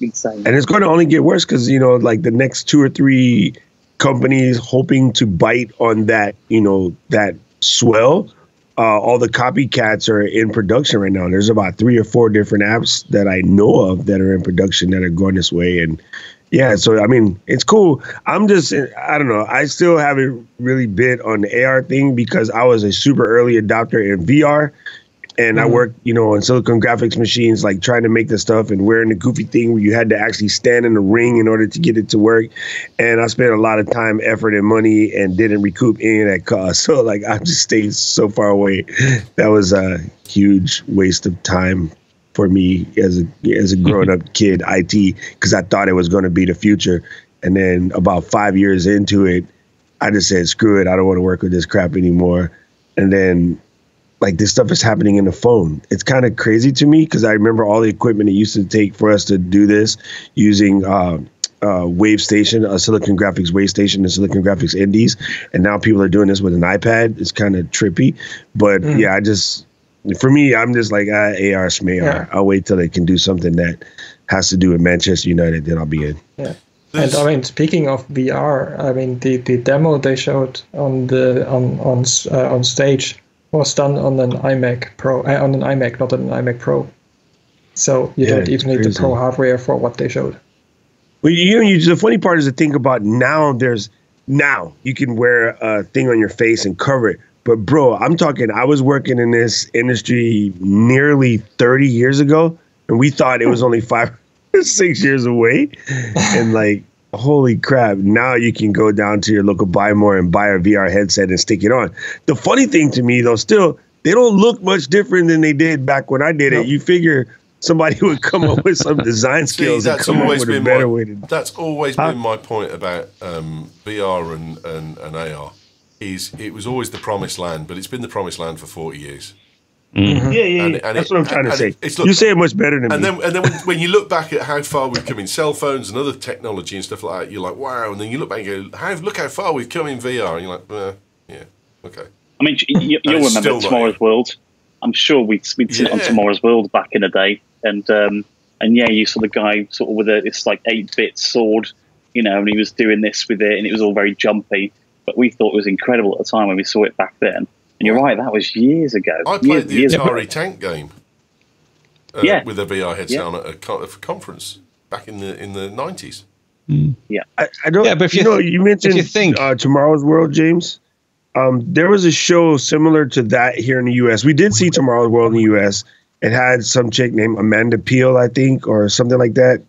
Insane. And it's going to only get worse because, like the next 2 or 3 companies hoping to bite on that, that swell. All the copycats are in production right now. There's about 3 or 4 different apps that I know of that are in production that are going this way. And yeah, so I mean, it's cool. I don't know. I still haven't really bid on the AR thing because I was a super early adopter in VR. And I worked, on Silicon Graphics machines, like trying to make the stuff and wearing the goofy thing where you had to actually stand in a ring in order to get it to work. And I spent a lot of time, effort, and money and didn't recoup any of that cost. So like I just stayed so far away. That was a huge waste of time for me as a grown up kid, IT, because I thought it was going to be the future. And then about 5 years into it, I just said, screw it. I don't want to work with this crap anymore. And then like this stuff is happening in the phone. It's kind of crazy to me because I remember all the equipment it used to take for us to do this using Wave Station, Silicon Graphics Wave Station and Silicon Graphics Indies. And now people are doing this with an iPad. It's kind of trippy. But yeah, for me, I'm just like, AR, SMAR. Yeah. I'll wait till they can do something that has to do with Manchester United, then I'll be in. Yeah. And I mean, speaking of VR, I mean, the demo they showed on stage was done on an iMac Pro, on an iMac, not on an iMac Pro. So you don't even need the Pro hardware for what they showed. Well, the funny part is to think about now you can wear a thing on your face and cover it. But bro, I'm talking, I was working in this industry nearly 30 years ago, and we thought it was only 5 or 6 years away. And like, holy crap, now you can go down to your local Buy More and buy a VR headset and stick it on. The funny thing to me, though, still, they don't look much different than they did back when I did it. You figure somebody would come up with some design skills and come up with a better way to... That's always been my point about VR and AR, is it was always the promised land, but it's been the promised land for 40 years. Mm-hmm. Yeah. That's what I'm trying to say. You say it much better than me. And then when you look back at how far we've come in cell phones and other technology and stuff like that, you're like, wow. And then you look back and go, look how far we've come in VR. And you're like, yeah, okay. I mean, you'll remember Tomorrow's World. I'm sure we'd sit on Tomorrow's World back in the day. And yeah, you saw the guy sort of with this like 8-bit sword, you know, and he was doing this with it, and it was all very jumpy. But we thought it was incredible at the time when we saw it back then. And you're right, that was years ago. I played the Atari Tank game with a VR headset on at a conference back in the 90s. Yeah, I don't. Yeah, but you mentioned Tomorrow's World, James. There was a show similar to that here in the U.S. We did see Tomorrow's World in the U.S. It had some chick named Amanda Peel, I think, or something like that.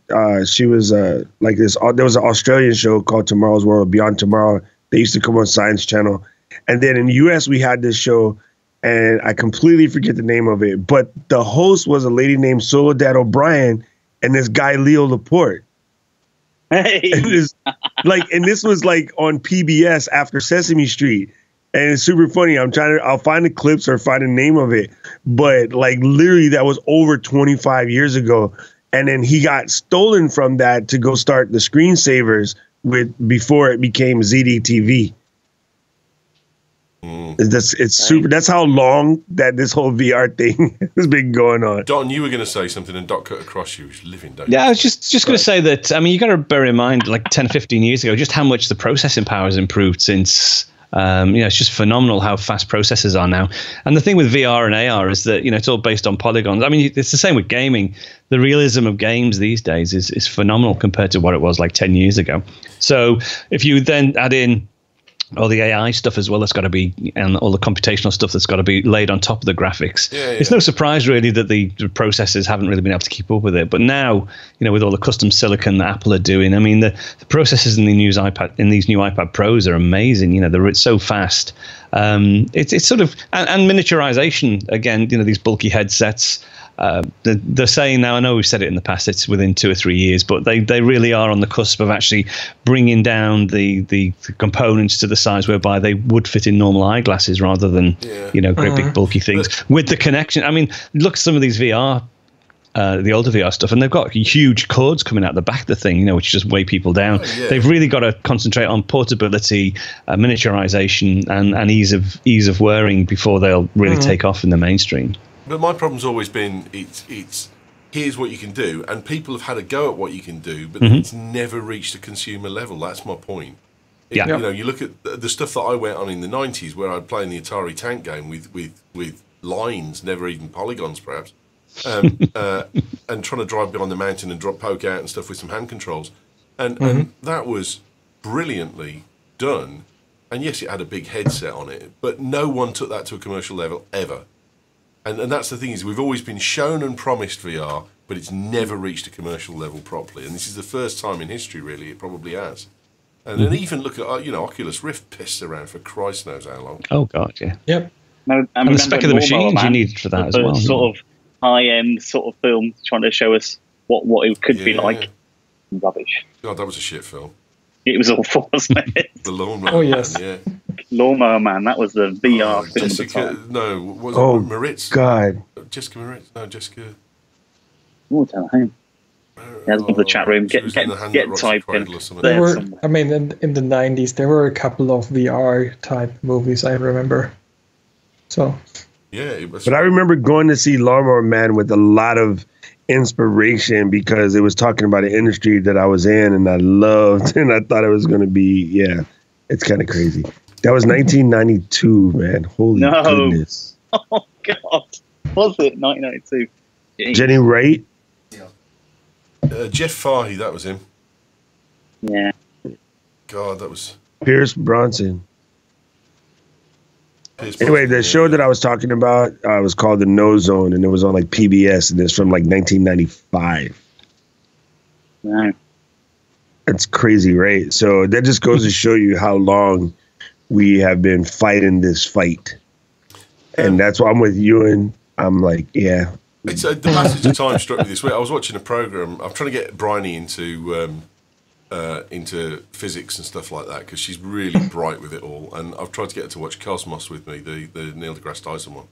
She was like this. There was an Australian show called Tomorrow's World, Beyond Tomorrow. They used to come on Science Channel. And then in the U.S., we had this show, and I completely forget the name of it. But the host was a lady named Soledad O'Brien and this guy, Leo Laporte. Hey. And this was like on PBS after Sesame Street. And it's super funny. I'll find the clips or find the name of it. But like literally that was over 25 years ago. And then he got stolen from that to go start the screensavers before it became ZDTV. It's super. That's how long that this whole VR thing has been going on. Don, you were going to say something, and Doc cut across you. Who's living, don't you? Yeah, I was just going to say that. I mean, you got to bear in mind, like 10, 15 years ago, just how much the processing power has improved since. It's just phenomenal how fast processors are now. And the thing with VR and AR is that it's all based on polygons. I mean, it's the same with gaming. The realism of games these days is phenomenal compared to what it was like 10 years ago. So if you then add in all the AI stuff as well that's got to be, and all the computational stuff that's got to be laid on top of the graphics. It's no surprise really that the processors haven't really been able to keep up with it. But now, with all the custom silicon that Apple are doing, I mean, the processors in these new iPad Pros are amazing. They're so fast. It's sort of and miniaturization again. These bulky headsets. They're saying now, I know we've said it in the past, it's within 2 or 3 years, but they really are on the cusp of actually bringing down the components to the size whereby they would fit in normal eyeglasses rather than, great big bulky things. With the connection, I mean, look at some of these VR, the older VR stuff, and they've got huge cords coming out the back of the thing, which just weigh people down. They've really got to concentrate on portability, miniaturization, and ease of wearing before they'll really take off in the mainstream. But my problem's always been it's here's what you can do, and people have had a go at what you can do, but it's never reached a consumer level. That's my point. You look at the stuff that I went on in the 90s, where I'd play in the Atari Tank game with lines, never even polygons, perhaps, and trying to drive behind the mountain and poke out and stuff with some hand controls, and that was brilliantly done. And yes, it had a big headset on it, but no one took that to a commercial level ever. And that's the thing, is we've always been shown and promised VR, but it's never reached a commercial level properly. And this is the first time in history, really, it probably has. And then even look at, Oculus Rift pissed around for Christ knows how long. Oh, God, yeah. Yep. And the spec of the machines you need for that as well. Sort of high-end sort of film trying to show us what it could be like. Rubbish. God, that was a shit film. It was awful, wasn't it? The Lawnmower Oh, yes. Man, yeah. Lawnmower Man, that was the VR film Jessica, at the time. No, was it Moritz? God. Jessica Moritz? No, Jessica... Oh, tell him. Let's go to the chat room. Get typing. There were, I mean, in the 90s, there were a couple of VR-type movies I remember. So... Yeah, it was... But I remember going to see Lawnmower Man with a lot of inspiration because it was talking about an industry that I was in and I loved, and I thought it was going to be, it's kind of crazy. That was 1992, man. Holy goodness. Oh, God. Was it 1992? Jeez. Jenny Wright? Jeff Fahey, that was him. Yeah. God, that was... Pierce Bronson. Anyway, the show that I was talking about was called The No Zone, and it was on like PBS, and it's from like 1995. No. That's crazy, right? So that just goes to show you how long we have been fighting this fight. And that's why I'm with you, and I'm like, yeah. It's the passage of time struck me this week. I was watching a program. I'm trying to get Bryony into physics and stuff like that because she's really bright with it all. And I've tried to get her to watch Cosmos with me, the Neil deGrasse Tyson one.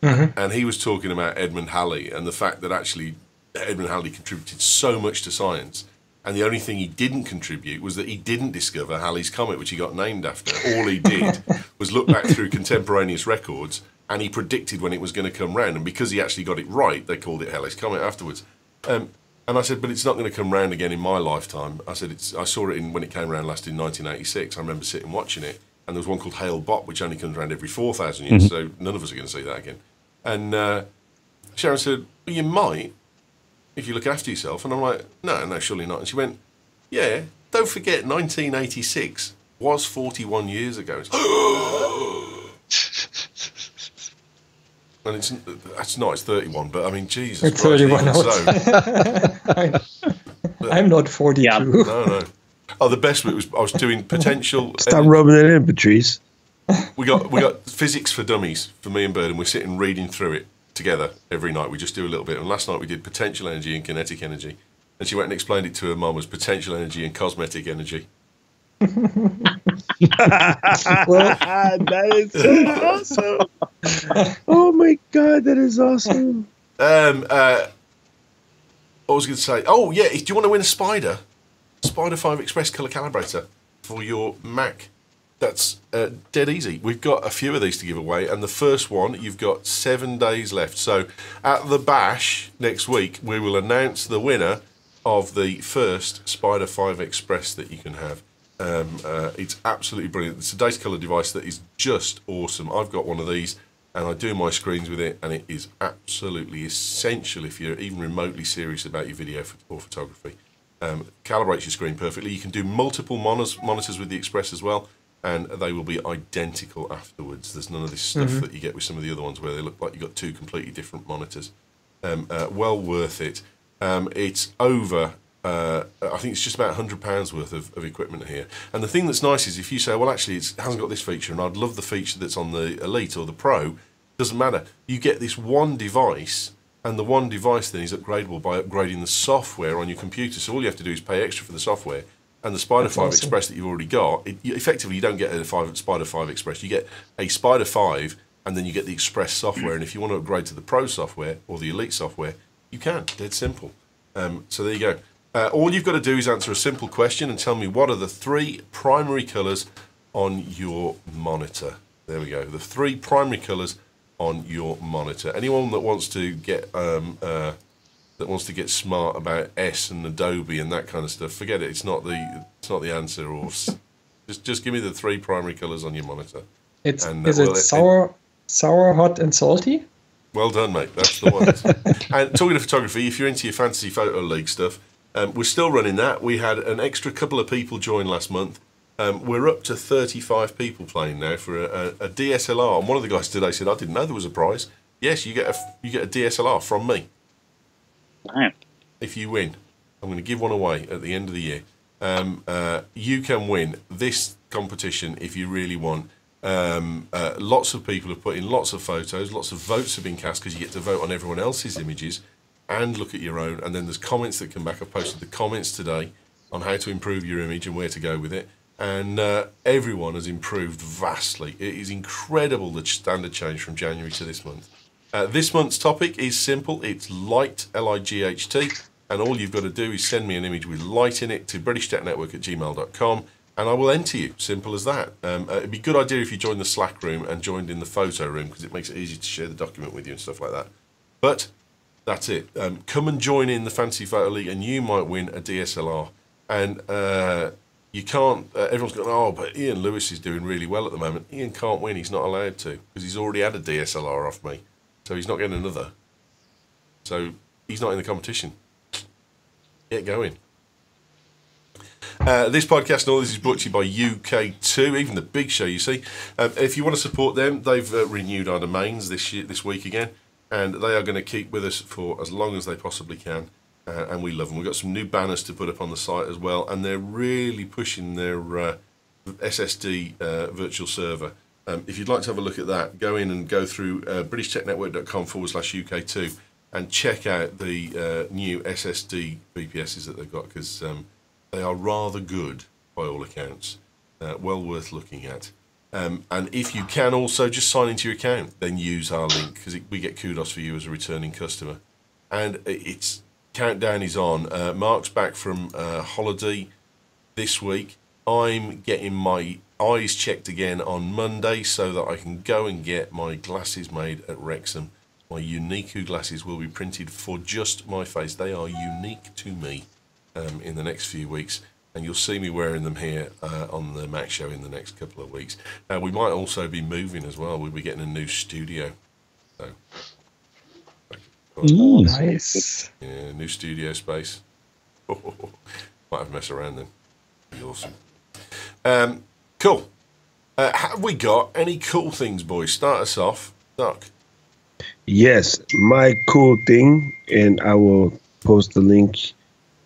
Mm-hmm. And he was talking about Edmund Halley and the fact that actually Edmund Halley contributed so much to science. And the only thing he didn't contribute was that he didn't discover Halley's Comet, which he got named after. All he did was look back through contemporaneous records, and he predicted when it was going to come round. And because he actually got it right, they called it Halley's Comet afterwards. And I said, but it's not going to come round again in my lifetime. I said, I saw it when it came round last in 1986. I remember sitting watching it, and there was one called Hale-Bopp, which only comes around every 4,000 years, so none of us are going to see that again. And Sharon said, well, you might, if you look after yourself. And I'm like, no, surely not. And she went, yeah, don't forget 1986 was 41 years ago. And it's not, it's 31, but I mean, Jesus it's Christ, 31 so. I'm not 42. Yeah. No. Oh, the best bit was I was doing potential... Stop rubbing it in, Patrice. We got physics for dummies for me and Bird, and we're sitting reading through it together every night. We just do a little bit. And last night we did potential energy and kinetic energy. And she went and explained it to her mum as potential energy and cosmetic energy. Well, that is so awesome. Oh my God, that is awesome. What was I going to say? Oh, yeah, do you want to win a Spider 5 Express colour calibrator for your Mac? That's dead easy. We've got a few of these to give away, and the first one, you've got 7 days left. So at the Bash next week, we will announce the winner of the first Spider 5 Express that you can have. It's absolutely brilliant. It's a data color device that is just awesome. I've got one of these, and I do my screens with it, and it is absolutely essential if you're even remotely serious about your video or photography. Calibrates your screen perfectly. You can do multiple monitors with the Express as well, and they will be identical afterwards. There's none of this stuff that you get with some of the other ones where they look like you've got two completely different monitors. Well worth it. It's over... I think it's just about £100 worth of equipment here. And the thing that's nice is if you say, well, actually, it hasn't got this feature, and I'd love the feature that's on the Elite or the Pro, doesn't matter. You get this one device, and the one device then is upgradable by upgrading the software on your computer. So all you have to do is pay extra for the software. And the Spider 5 Express that you've already got, effectively you don't get a Spider 5 Express. You get a Spider 5, and then you get the Express software. And if you want to upgrade to the Pro software or the Elite software, you can. Dead simple. So there you go. All you've got to do is answer a simple question and tell me what are the 3 primary colours on your monitor. There we go. The 3 primary colours on your monitor. Anyone that wants to get smart about S and Adobe and that kind of stuff, forget it. It's not the answer. Or just give me the 3 primary colours on your monitor. Is it sour, hot, and salty? Well done, mate. That's the one. And talking of photography, if you're into your fantasy photo league stuff. We're still running that. We had an extra couple of people join last month. We're up to 35 people playing now for a DSLR. And one of the guys today said, I didn't know there was a prize. Yes, you get a DSLR from me. Wow. If you win. I'm going to give one away at the end of the year. You can win this competition if you really want. Lots of people have put in lots of photos. Lots of votes have been cast because you get to vote on everyone else's images and look at your own, and then there's comments that come back. I've posted the comments today on how to improve your image and where to go with it, and everyone has improved vastly. It is incredible the standard change from January to this month. This month's topic is simple. It's light, L-I-G-H-T, and all you've got to do is send me an image with light in it to brishtechnetwork@gmail.com, and I will enter you. Simple as that. It'd be a good idea if you joined the Slack room and joined in the photo room, because it makes it easy to share the document with you and stuff like that. But that's it. Come and join in the Fantasy Photo League, and you might win a DSLR. And you can't. Everyone's going, oh, but Ian Lewis is doing really well at the moment. Ian can't win. He's not allowed to because he's already had a DSLR off me, so he's not getting another. So he's not in the competition. Get going. This podcast and all this is brought to you by UK2, even the Big Show. You see, if you want to support them, they've renewed our domains this week again. And they are going to keep with us for as long as they possibly can. and we love them. We've got some new banners to put up on the site as well, and they're really pushing their SSD virtual server. If you'd like to have a look at that, go in and go through brishtechnetwork.com/UK2 and check out the new SSD VPSs that they've got, because they are rather good by all accounts. Well worth looking at. And if you can also just sign into your account, then use our link, because we get kudos for you as a returning customer. And it's countdown is on. Mark's back from holiday this week. I'm getting my eyes checked again on Monday so that I can go and get my glasses made at Wrexham. My Unique glasses will be printed for just my face. They are unique to me in the next few weeks. And you'll see me wearing them here on the Mac Show in the next couple of weeks. We might also be moving as well. We'll be getting a new studio. So, Nice. yeah, new studio space. Might have a mess around then. Be awesome. Cool. Have we got any cool things, boys? Start us off. Doc. Yes, my cool thing, and I will post the link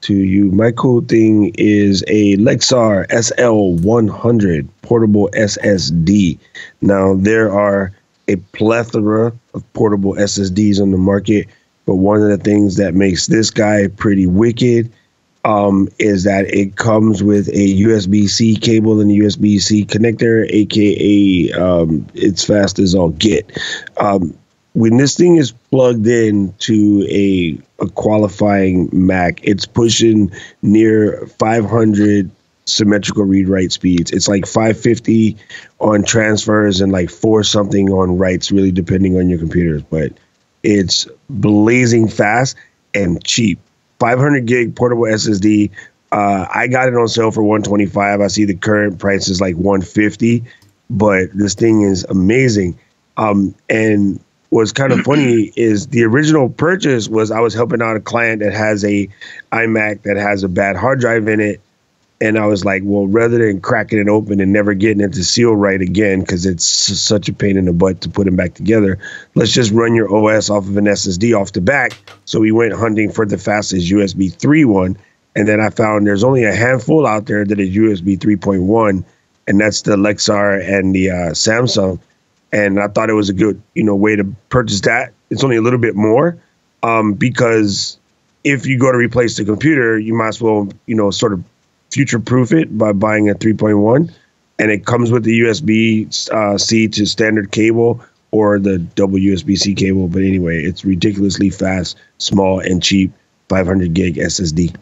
to you. My cool thing is a Lexar SL100 portable SSD. Now, there are a plethora of portable SSDs on the market, but one of the things that makes this guy pretty wicked is that it comes with a USB-C cable and a USB-C connector, aka it's fast as all get. When this thing is plugged in to a qualifying Mac, it's pushing near 500 symmetrical read-write speeds. It's like 550 on transfers and like 4 something on writes, really depending on your computers. But it's blazing fast and cheap. 500 gig portable SSD. I got it on sale for $125. I see the current price is like $150, but this thing is amazing. And what's kind of funny is the original purchase was I was helping out a client that has a iMac that has a bad hard drive in it. And I was like, well, rather than cracking it open and never getting it to seal right again, because it's such a pain in the butt to put them back together, let's just run your OS off of an SSD off the back. So we went hunting for the fastest USB 3 one. And then I found there's only a handful out there that is USB 3.1, and that's the Lexar and the Samsung. And I thought it was a good, way to purchase that. It's only a little bit more because if you go to replace the computer, you might as well, sort of future-proof it by buying a 3.1. And it comes with the USB-C to standard cable or the double USB-C cable. But anyway, it's ridiculously fast, small, and cheap, 500 gig SSD.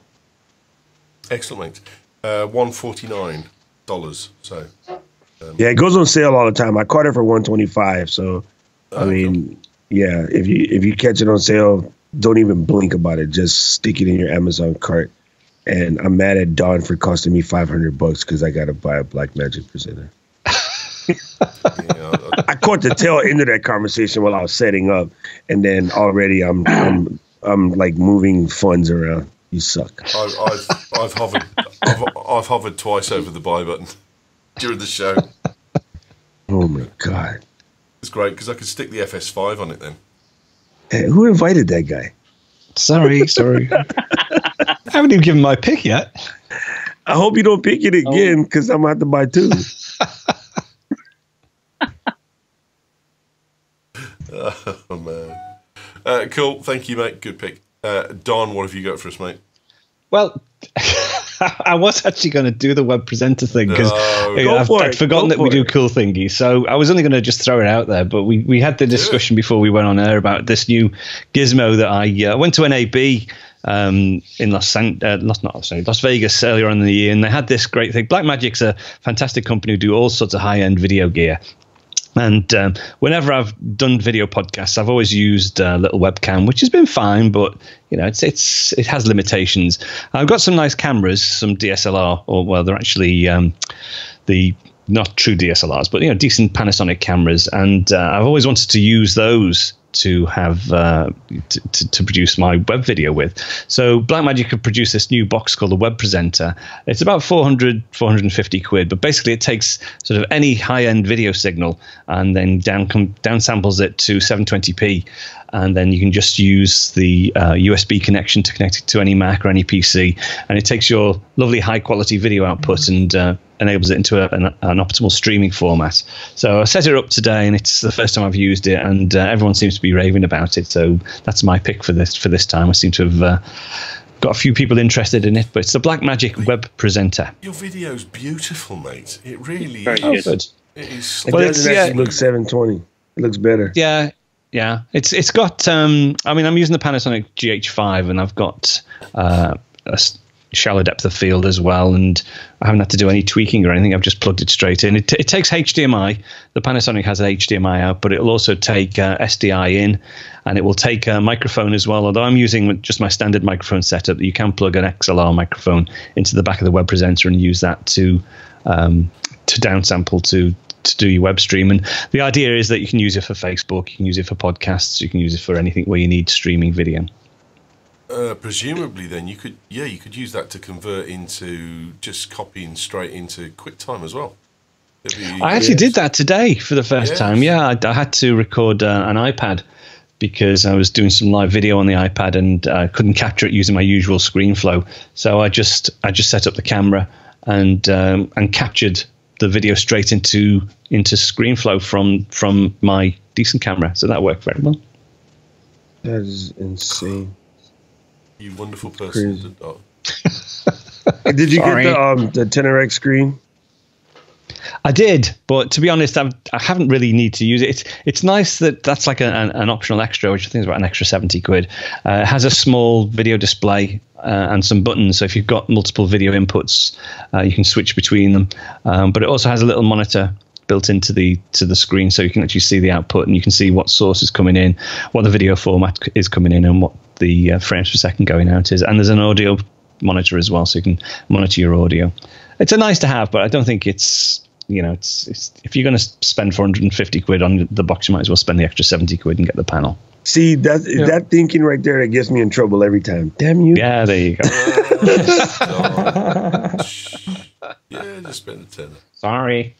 Excellent. $149. So... yeah, it goes on sale all the time. I caught it for $125. So, I mean, yeah, if you catch it on sale, don't even blink about it. Just stick it in your Amazon cart. And I'm mad at Don for costing me $500 because I got to buy a Blackmagic presenter. I caught the tail end of that conversation while I was setting up, and then already I'm like moving funds around. You suck. I've hovered twice over the buy button during the show. Oh my god, it's great because I could stick the FS5 on it then. Hey, who invited that guy? Sorry. I haven't even given my pick yet. I hope you don't pick it again because I'm going to have to buy 2. Oh man, cool. Thank you, mate. Good pick. Don, what have you got for us, mate? Well, I was actually going to do the web presenter thing because I'd forgotten that we do cool thingies. So I was only going to just throw it out there. But we had the discussion before we went on air about this new gizmo that I went to NAB in Las Vegas earlier on in the year. And they had this great thing. Blackmagic's a fantastic company who do all sorts of high-end video gear. And whenever I've done video podcasts, I've always used a little webcam, which has been fine, but it has limitations. I've got some nice cameras, some DSLR, or well, they're actually the not true DSLRs, but decent Panasonic cameras, and I've always wanted to use those to have to produce my web video with. So Blackmagic have produced this new box called the Web Presenter. It's about 450 quid, but basically it takes sort of any high-end video signal and then down samples it to 720p and then you can just use the USB connection to connect it to any Mac or any PC, and it takes your lovely high quality video output and enables it into an optimal streaming format. So I set it up today, and it's the first time I've used it, and everyone seems to be raving about it. So that's my pick for this time. I seem to have got a few people interested in it, but it's the Blackmagic Web Presenter. Your video's beautiful, mate. It really Very is. good. It is. It doesn't actually look 720. It looks better. Yeah. It's got. I'm using the Panasonic GH5, and I've got a shallow depth of field as well, and I haven't had to do any tweaking or anything. I've just plugged it straight in. It takes HDMI. The Panasonic has an HDMI out, but it'll also take SDI in, and it will take a microphone as well. Although I'm using just my standard microphone setup, you can plug an XLR microphone into the back of the web presenter and use that to downsample to do your web stream. And the idea is that you can use it for Facebook, you can use it for podcasts, you can use it for anything where you need streaming video. Presumably, then you could use that to convert into just copying straight into QuickTime as well. I actually did that today for the first time. Yeah, I had to record an iPad because I was doing some live video on the iPad and I couldn't capture it using my usual ScreenFlow. So I just set up the camera and captured the video straight into ScreenFlow from my decent camera. So that worked very well. That is insane. You wonderful person. Did you get the 10x screen? I did, but to be honest, I haven't really need to use it. It's nice that that's like an optional extra, which I think is about an extra 70 quid. It has a small video display and some buttons, so if you've got multiple video inputs, you can switch between them. But it also has a little monitor built into the screen, so you can actually see the output and you can see what source is coming in, what the video format is coming in, and what the frames per second going out is. And there's an audio monitor as well, so you can monitor your audio. It's a nice to have, but I don't think it's if you're going to spend 450 quid on the box, you might as well spend the extra 70 quid and get the panel. See, that thinking right there that gets me in trouble every time. Damn you. Yeah, there you go. Yeah, just spend the tenner. Sorry.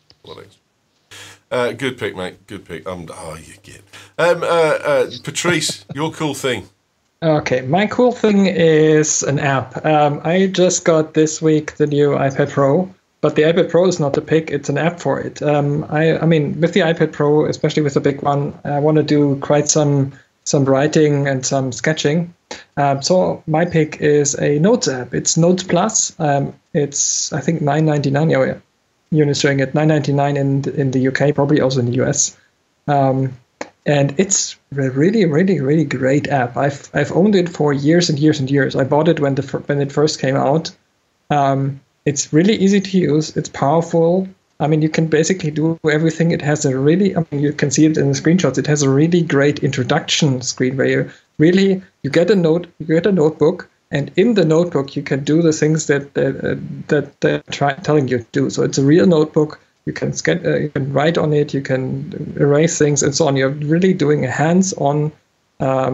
Good pick, mate. Good pick. You get. Patrice, your cool thing. Okay, my cool thing is an app. I just got this week the new iPad Pro, but the iPad Pro is not the pick, it's an app for it. I mean, with the iPad Pro, especially with the big one, I want to do quite some writing and some sketching. So my pick is a Notes app. It's Notes Plus. It's, I think, $9.99. Oh, yeah. Unit's showing it $9.99 in the UK, probably also in the US. And it's a really, really, really great app. I've owned it for years and years and years. I bought it when it first came out. It's really easy to use. It's powerful. I mean, you can basically do everything. It has you can see it in the screenshots. It has a really great introduction screen where you get a notebook, and in the notebook you can do the things that they're telling you to do. So it's a real notebook. You can you can write on it. You can erase things and so on. You're really doing a hands-on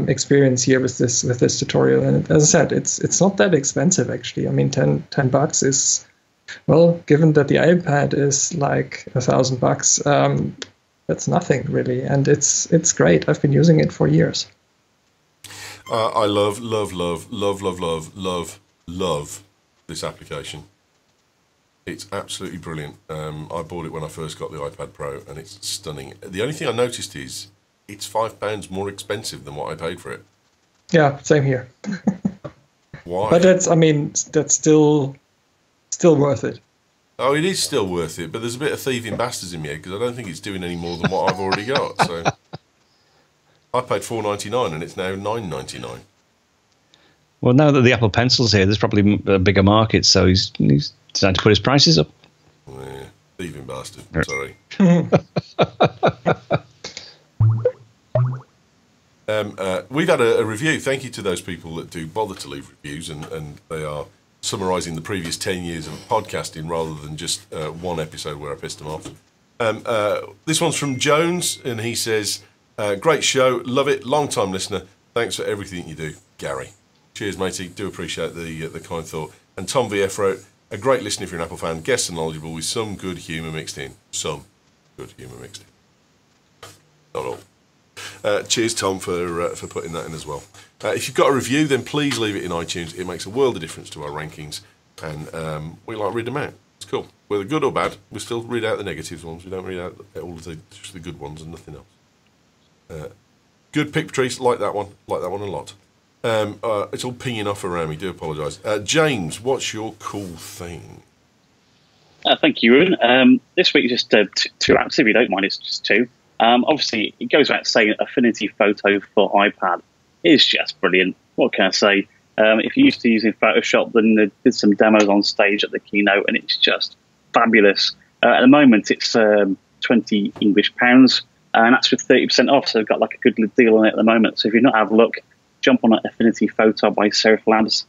experience here with this tutorial. And as I said, it's not that expensive actually. I mean, $10 is, well, given that the iPad is like $1,000, that's nothing really, and it's great. I've been using it for years. I love this application. It's absolutely brilliant. I bought it when I first got the iPad Pro, and it's stunning. The only thing I noticed is it's £5 more expensive than what I paid for it. Yeah, same here. Why? But that's still worth it. Oh, it is still worth it, but there's a bit of thieving bastards in here because I don't think it's doing any more than what I've already got. So I paid $4.99 and it's now $9.99. Well, now that the Apple Pencil's here, there's probably a bigger market, so he's decided to put his prices up. Yeah, thieving bastard. Sorry. We've had a review. Thank you to those people that do bother to leave reviews, and they are summarising the previous 10 years of podcasting rather than just one episode where I pissed them off. This one's from Jones, and he says, great show, love it, long-time listener. Thanks for everything you do, Gary. Cheers, matey. Do appreciate the kind thought. And Tom VF wrote, a great listener if you're an Apple fan, guests and knowledgeable with some good humour mixed in. Some good humour mixed in. Not all. Cheers, Tom, for putting that in as well. If you've got a review, then please leave it in iTunes. It makes a world of difference to our rankings, and we like read them out. It's cool. Whether good or bad, we still read out the negative ones. We don't read out all of just the good ones and nothing else. Good pick, Patrice. Like that one. Like that one a lot. It's all pinging off around me. Do apologise. James, what's your cool thing? Thank you, Ewan. This week is just two apps, if you don't mind. It's just two. Obviously, it goes without saying, Affinity Photo for iPad is just brilliant. What can I say? If you're used to using Photoshop, then they did some demos on stage at the keynote, and it's just fabulous. At the moment, it's 20 English pounds, and that's with 30% off. So they've got like a good deal on it at the moment. So if you've not had a look, jump on Affinity Photo by Serif Labs.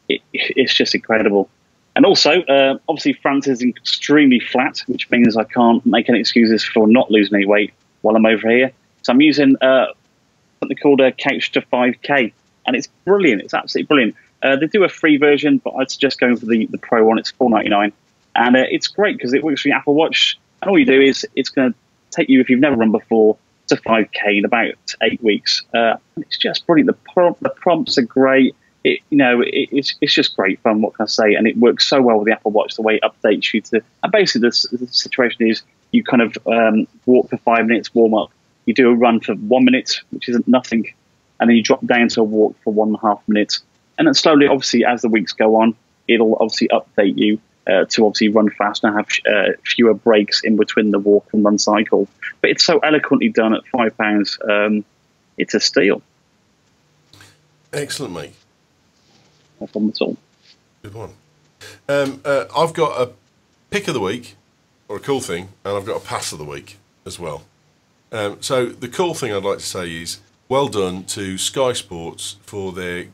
It's just incredible. And also, obviously, France is extremely flat, which means I can't make any excuses for not losing any weight while I'm over here. So I'm using something called a Couch to 5K, and it's brilliant. It's absolutely brilliant. They do a free version, but I'd suggest going for the Pro one. It's $4.99, and it's great because it works with your Apple Watch. And all you do is it's going to take you, if you've never run before, to 5K in about 8 weeks. It's just brilliant. The prompts are great. It's just great fun. What can I say? And it works so well with the Apple Watch. The way it updates you to. And basically, the situation is you kind of walk for 5 minutes, warm up. You do a run for 1 minute, which isn't nothing, and then you drop down to a walk for 1.5 minutes. And then slowly, obviously, as the weeks go on, it'll obviously update you to obviously run faster and have fewer breaks in between the walk and run cycle. But it's so eloquently done at £5. It's a steal. Excellent, mate. No problem at all. Good one. I've got a pick of the week, or a cool thing, and I've got a pass of the week as well. So the cool thing I'd like to say is well done to Sky Sports for their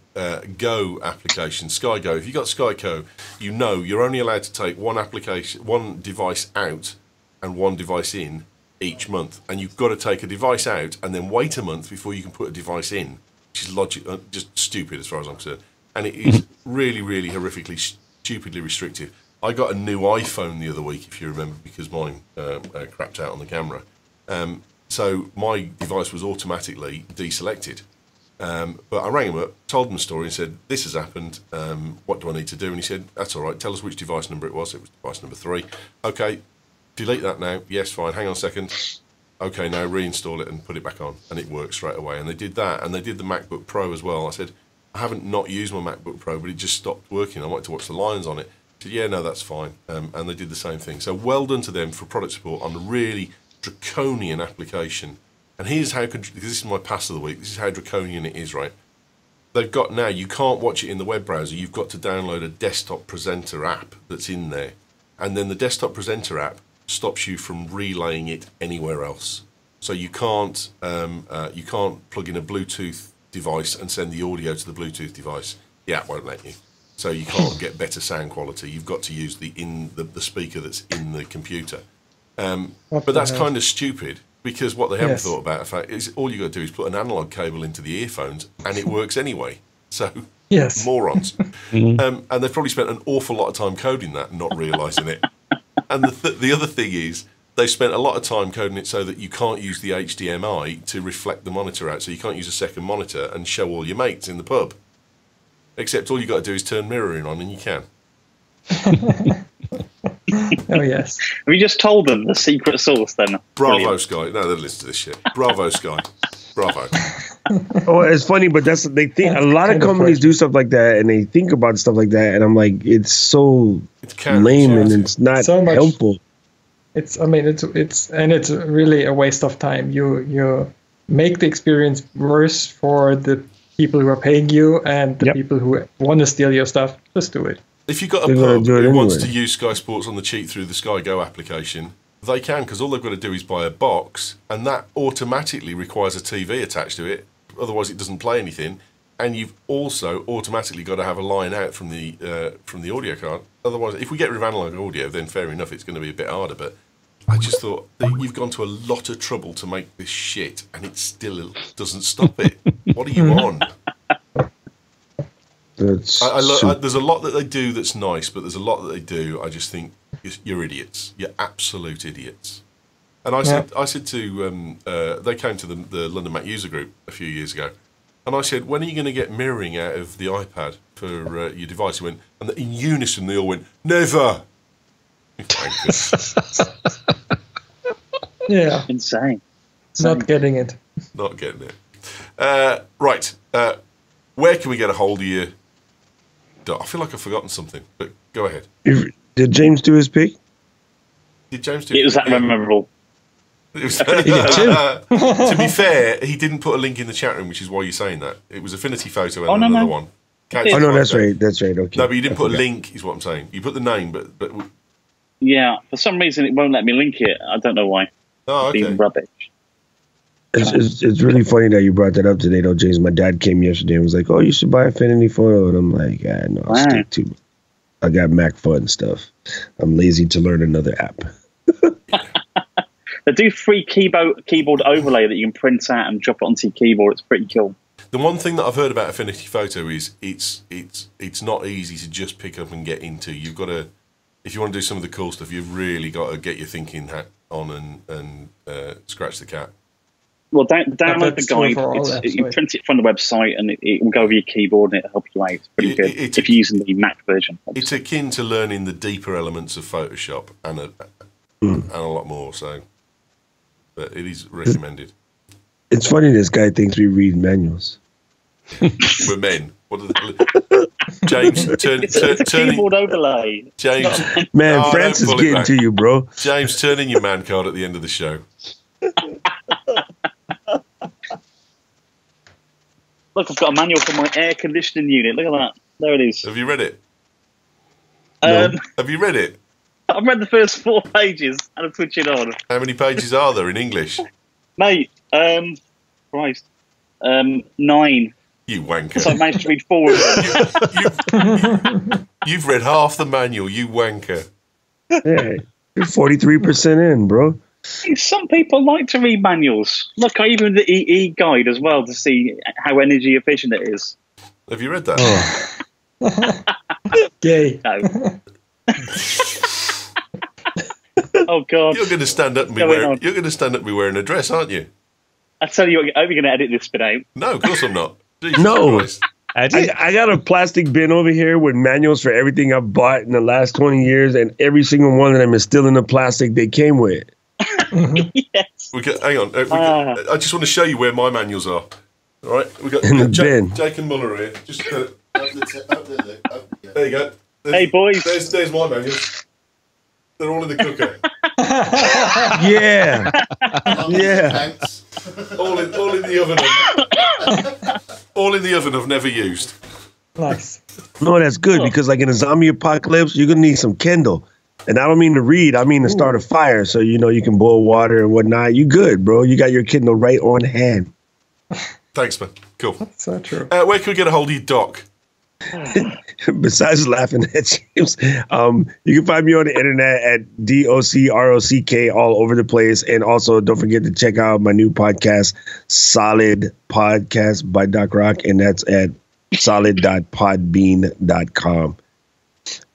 Go application, Sky Go. If you've got Sky Go, you know you're only allowed to take one device out and one device in each month, and you've got to take a device out and then wait a month before you can put a device in, which is just stupid as far as I'm concerned. And it is really, really horrifically, stupidly restrictive. I got a new iPhone the other week, if you remember, because mine crapped out on the camera. So my device was automatically deselected. But I rang him up, told him the story, and said, this has happened. What do I need to do? And he said, that's all right. Tell us which device number it was. It was device number 3. Okay, delete that now. Yes, fine. Hang on a second. Okay, now reinstall it and put it back on. And it worked straight away. And they did that. And they did the MacBook Pro as well. I said, I haven't not used my MacBook Pro, but it just stopped working. I wanted to watch the Lions on it. He said, yeah, no, that's fine. And they did the same thing. So well done to them for product support on a really draconian application. And here's how, because this is my pass of the week, this is how draconian it is, right? They've got now, you can't watch it in the web browser. You've got to download a desktop presenter app that's in there. And then the desktop presenter app stops you from relaying it anywhere else. So you can't plug in a Bluetooth device and send the audio to the Bluetooth device. The app won't let you. So you can't get better sound quality. You've got to use the speaker that's in the computer. But that's kind of stupid, because what they haven't thought about, in fact, is all you got to do is put an analog cable into the earphones and it works anyway. So morons. And they've probably spent an awful lot of time coding that and not realising it. And the other thing is, they spent a lot of time coding it so that you can't use the HDMI to reflect the monitor out. So you can't use a second monitor and show all your mates in the pub. Except all you got to do is turn mirroring on and you can. Oh, yes. Have you just told them the secret sauce then? Bravo, Brilliant. Sky. No, they listen to this shit. Bravo, Sky. Bravo. Oh, it's funny, but they think a lot of companies do stuff like that, and they think about stuff like that, and I'm like, it's so lame and it's not so helpful. It's really a waste of time. You make the experience worse for the people who are paying you and the people who want to steal your stuff. Just do it. If you've got a pub who wants to use Sky Sports on the cheap through the Sky Go application, they can, because all they've got to do is buy a box, and that automatically requires a TV attached to it. Otherwise, it doesn't play anything. And you've also automatically got to have a line out from the audio card. Otherwise, if we get rid of analog audio, then fair enough, it's going to be a bit harder. But I just thought that you've gone to a lot of trouble to make this shit, and it still doesn't stop it. What are you on? There's a lot that they do that's nice, but there's a lot that they do I just think you're idiots. You're absolute idiots. And I said to they came to the London Mac user group a few years ago, and I said, when are you going to get mirroring out of the iPad for your device? He went, and in unison they all went, never. Yeah, Insane. not getting it. Not getting it. Right. Where can we get a hold of you? I feel like I've forgotten something, but go ahead. Did James do his pick? Did James do It was that memorable. It was, He did too. to be fair, he didn't put a link in the chat room, which is why you're saying that. It was Affinity Photo and another one. Oh, no, that's right. That's right. Okay. No, but you didn't put a link, is what I'm saying. You put the name, but Yeah, for some reason it won't let me link it. I don't know why. oh, It's okay. being rubbish. It's really funny that you brought that up today, though, James. My dad came yesterday and was like, "Oh, you should buy Affinity Photo," and I'm like, "No, I'll Wow. stick to. I got Mac Fun stuff. I'm lazy to learn another app." They do free keyboard overlay that you can print out and drop it onto your keyboard. It's pretty cool. The one thing that I've heard about Affinity Photo is it's not easy to just pick up and get into. You've got to, if you want to do some of the cool stuff, you've really got to get your thinking hat on and scratch the cat. Well, download the that's true guide. for all apps, You right? print it from the website, and it will go over your keyboard, and it'll help you out. It's pretty good if you're using the Mac version. It's akin to learning the deeper elements of Photoshop and a lot more. So, but it is recommended. It's funny this guy thinks we read manuals. We're men. What are the James? It's a keyboard overlay. James, Man, Oh, Francis don't pull it getting back. to you, bro. James, turn in your man card at the end of the show. Look, I've got a manual for my air conditioning unit. Look at that. There it is. Have you read it? Um, Have you read it? I've read the first 4 pages and I've put it on. How many pages are there in English? Mate, Christ. 9. You wanker. So I managed to read 4 of them. You've read half the manual, you wanker. Yeah, you're 43% in, bro. Some people like to read manuals. Look, I even the EE guide as well to see how energy efficient it is. Have you read that? Gay. No. Oh God! You're going to stand up and be Going wearing. on. You're going to stand up and be wearing a dress, aren't you? I tell you what, I hope you're going to edit this bit out. No, of course I'm not. Jesus No. Christ. I got a plastic bin over here with manuals for everything I've bought in the last 20 years, and every single one of them is still in the plastic they came with. Yes. Hang on. I just want to show you where my manuals are. All right, we got In the bin. Jake and Muller here. Just there you go. Hey, boys. There's my manuals. They're all in the cooker. Yeah. Yeah. all in the oven. All in the oven. I've never used. Nice. No, that's good because, like, in a zombie apocalypse, you're going to need some Kindle. And I don't mean to read, I mean to start a fire so you know you can boil water and whatnot. You good, bro. You got your Kindle right on hand. Thanks, man. Cool. So true. Where can we get a hold of you, Doc? Besides laughing at James, you can find me on the internet at DOCROCK all over the place. And also, don't forget to check out my new podcast, Solid Podcast by Doc Rock, and that's at solid.podbean.com.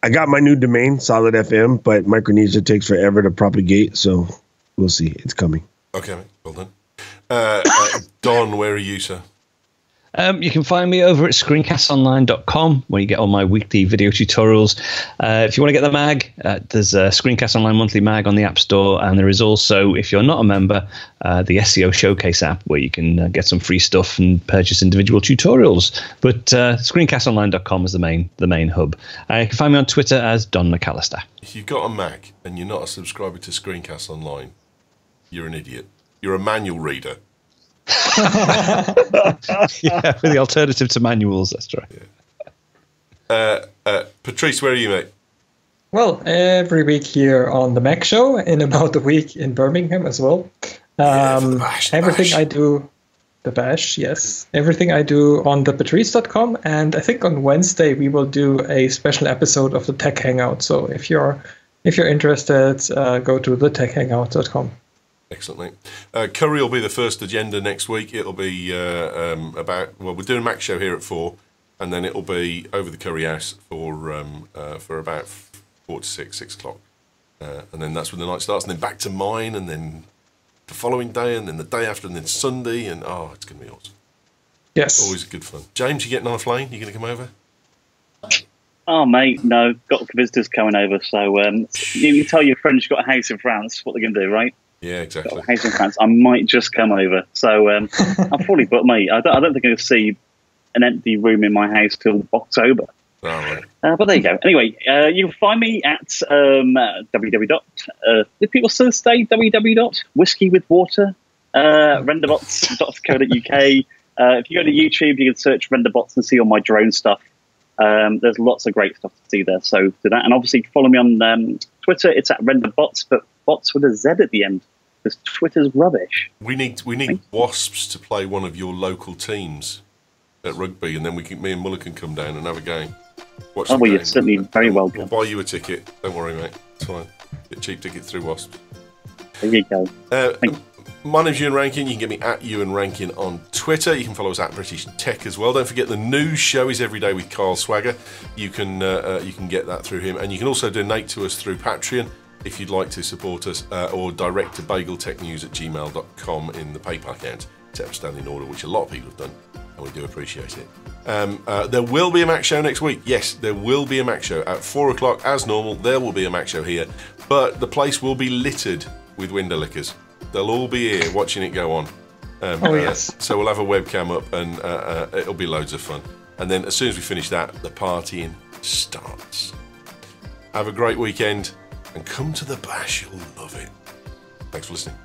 I got my new domain, Solid FM, but Micronesia takes forever to propagate, so we'll see. It's coming. Okay, mate. Well done. Don, where are you, sir? You can find me over at screencastonline.com where you get all my weekly video tutorials. If you want to get the mag, there's a Screencast Online Monthly Mag on the App Store, and there is also, if you're not a member, the SEO Showcase app where you can get some free stuff and purchase individual tutorials. But screencastonline.com is the main hub. You can find me on Twitter as Don McAllister. If you've got a Mac and you're not a subscriber to Screencast Online, you're an idiot. You're a manual reader. Yeah, with the alternative to manuals, that's right. Patrice, where are you, mate? Well, every week here on the Mac Show, in about a week in Birmingham as well. For the bash, Everything bash. I do, the bash, yes. Everything I do on thepatrice.com, and I think on Wednesday we will do a special episode of the Tech Hangout. So if you're interested, go to thetechhangout.com. Excellent, mate. Curry will be the first agenda next week. It'll be about, well, we're doing a Mac show here at 4, and then it'll be over the Curry House for about 4 to 6 o'clock. And then that's when the night starts, and then back to mine, and then the following day, and then the day after, and then Sunday, and it's going to be awesome. Yes. Always good fun. James, you getting on a plane? You going to come over? Oh, mate, no. Got visitors coming over, so you tell your friends you've got a house in France, what they're going to do, right? Yeah, exactly. Got a house in France. I might just come over. So I'm fully booked, mate. I don't think I'm going to see an empty room in my house till October. All right. But there you go. Anyway, you can find me at did people still say www.whiskey-with-water, renderbots.co.uk. If you go to YouTube, you can search renderbots and see all my drone stuff. There's lots of great stuff to see there, so do that. And obviously follow me on Twitter. It's at renderbots, but bots with a Z at the end, because Twitter's rubbish. We need Wasps to play one of your local teams at rugby, and then me and Muller can come down and have a game. Watch the game. You're certainly very welcome. We'll buy you a ticket. Don't worry, mate. It's fine. Get cheap tickets through Wasps. There you go. My name's Ewan Rankin. You can get me at Ewan Rankin on Twitter. You can follow us at British Tech as well. Don't forget the news show is every day with Carl Swagger. You can get that through him, and you can also donate to us through Patreon if you'd like to support us, or direct to bageltechnews@gmail.com in the PayPal account. Set up a standing order, which a lot of people have done, and we do appreciate it. There will be a Mac show next week. Yes, there will be a Mac show at 4 o'clock as normal. There will be a Mac show here, but the place will be littered with window lickers. They'll all be here watching it go on. Yes. So we'll have a webcam up, and it'll be loads of fun. And then as soon as we finish that, the partying starts. Have a great weekend, and come to the bash. You'll love it. Thanks for listening.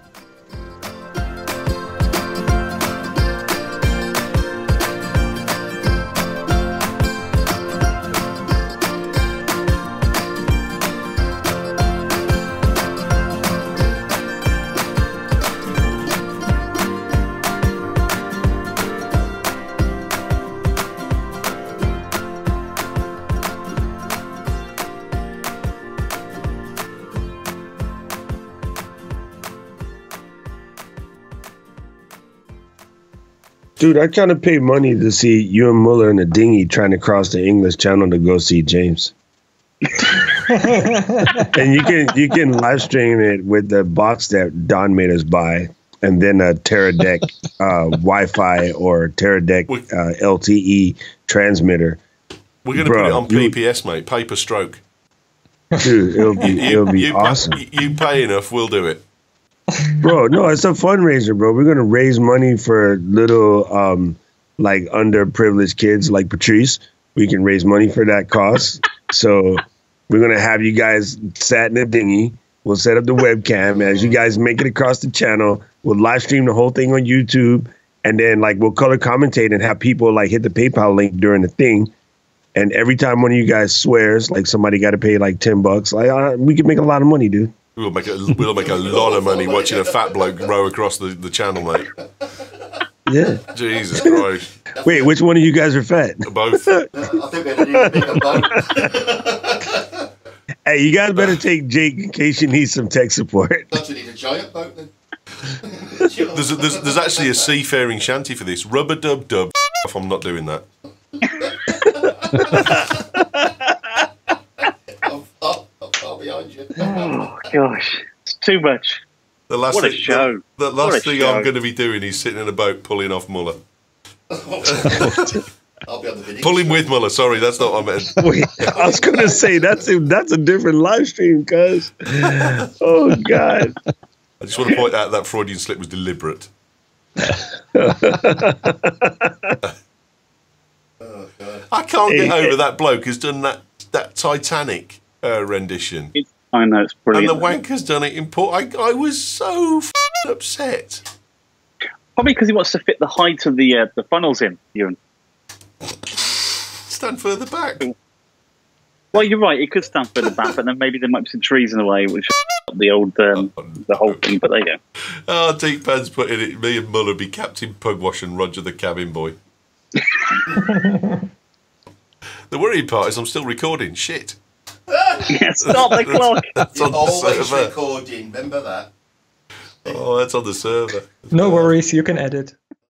Dude, I kind of paid money to see you and Muller in a dinghy trying to cross the English Channel to go see James. And you can live stream it with the box that Don made us buy, and then a Teradek Wi-Fi or Teradek LTE transmitter. We're going to put it on PPS, mate. Pay per stroke. Dude, it'll be awesome. You pay enough, we'll do it. Bro, no, it's a fundraiser, bro. We're gonna raise money for little like underprivileged kids like Patrice. We can raise money for that cause. So we're gonna have you guys sat in a dinghy. We'll set up the webcam as you guys make it across the channel. We'll live stream the whole thing on YouTube, and then like we'll color commentate and have people like hit the PayPal link during the thing. And every time one of you guys swears, like somebody got to pay like $10, like we can make a lot of money, dude. We'll make a lot of money watching a fat bloke row across the channel, mate. Yeah. Jesus Christ. Wait, which one of you guys are fat? Both. I think we need a bigger boat. Hey, you guys better take Jake in case you need some tech support. Don't you need a giant boat then? There's actually a seafaring shanty for this. Rubber dub dub. If I'm not doing that. I'll behind you. Oh gosh, it's too much. What a show! The last thing I'm going to be doing is sitting in a boat pulling off Muller. I'll be on the video. Pulling with Muller. Sorry, that's not what I meant. Wait, I was going to say that's a different live stream, cuz. Oh God! I just want to point out that Freudian slip was deliberate. Oh, God. I can't get over that bloke who's done that Titanic rendition. I know, it's brilliant. And the wanker's done it in port. I was so upset. Probably because he wants to fit the height of the funnels in, Ewan. Stand further back. Well, you're right. It could stand further back, but then maybe there might be some trees in the way, which the old the whole thing. But there you go. Oh, Deep Pan's put in it. Me and Muller be Captain Pugwash and Roger the cabin boy. The worrying part is I'm still recording. Shit. Yeah, stop the clock. That's on the Always server. recording. Remember that. Oh, that's on the server. No worries, you can edit.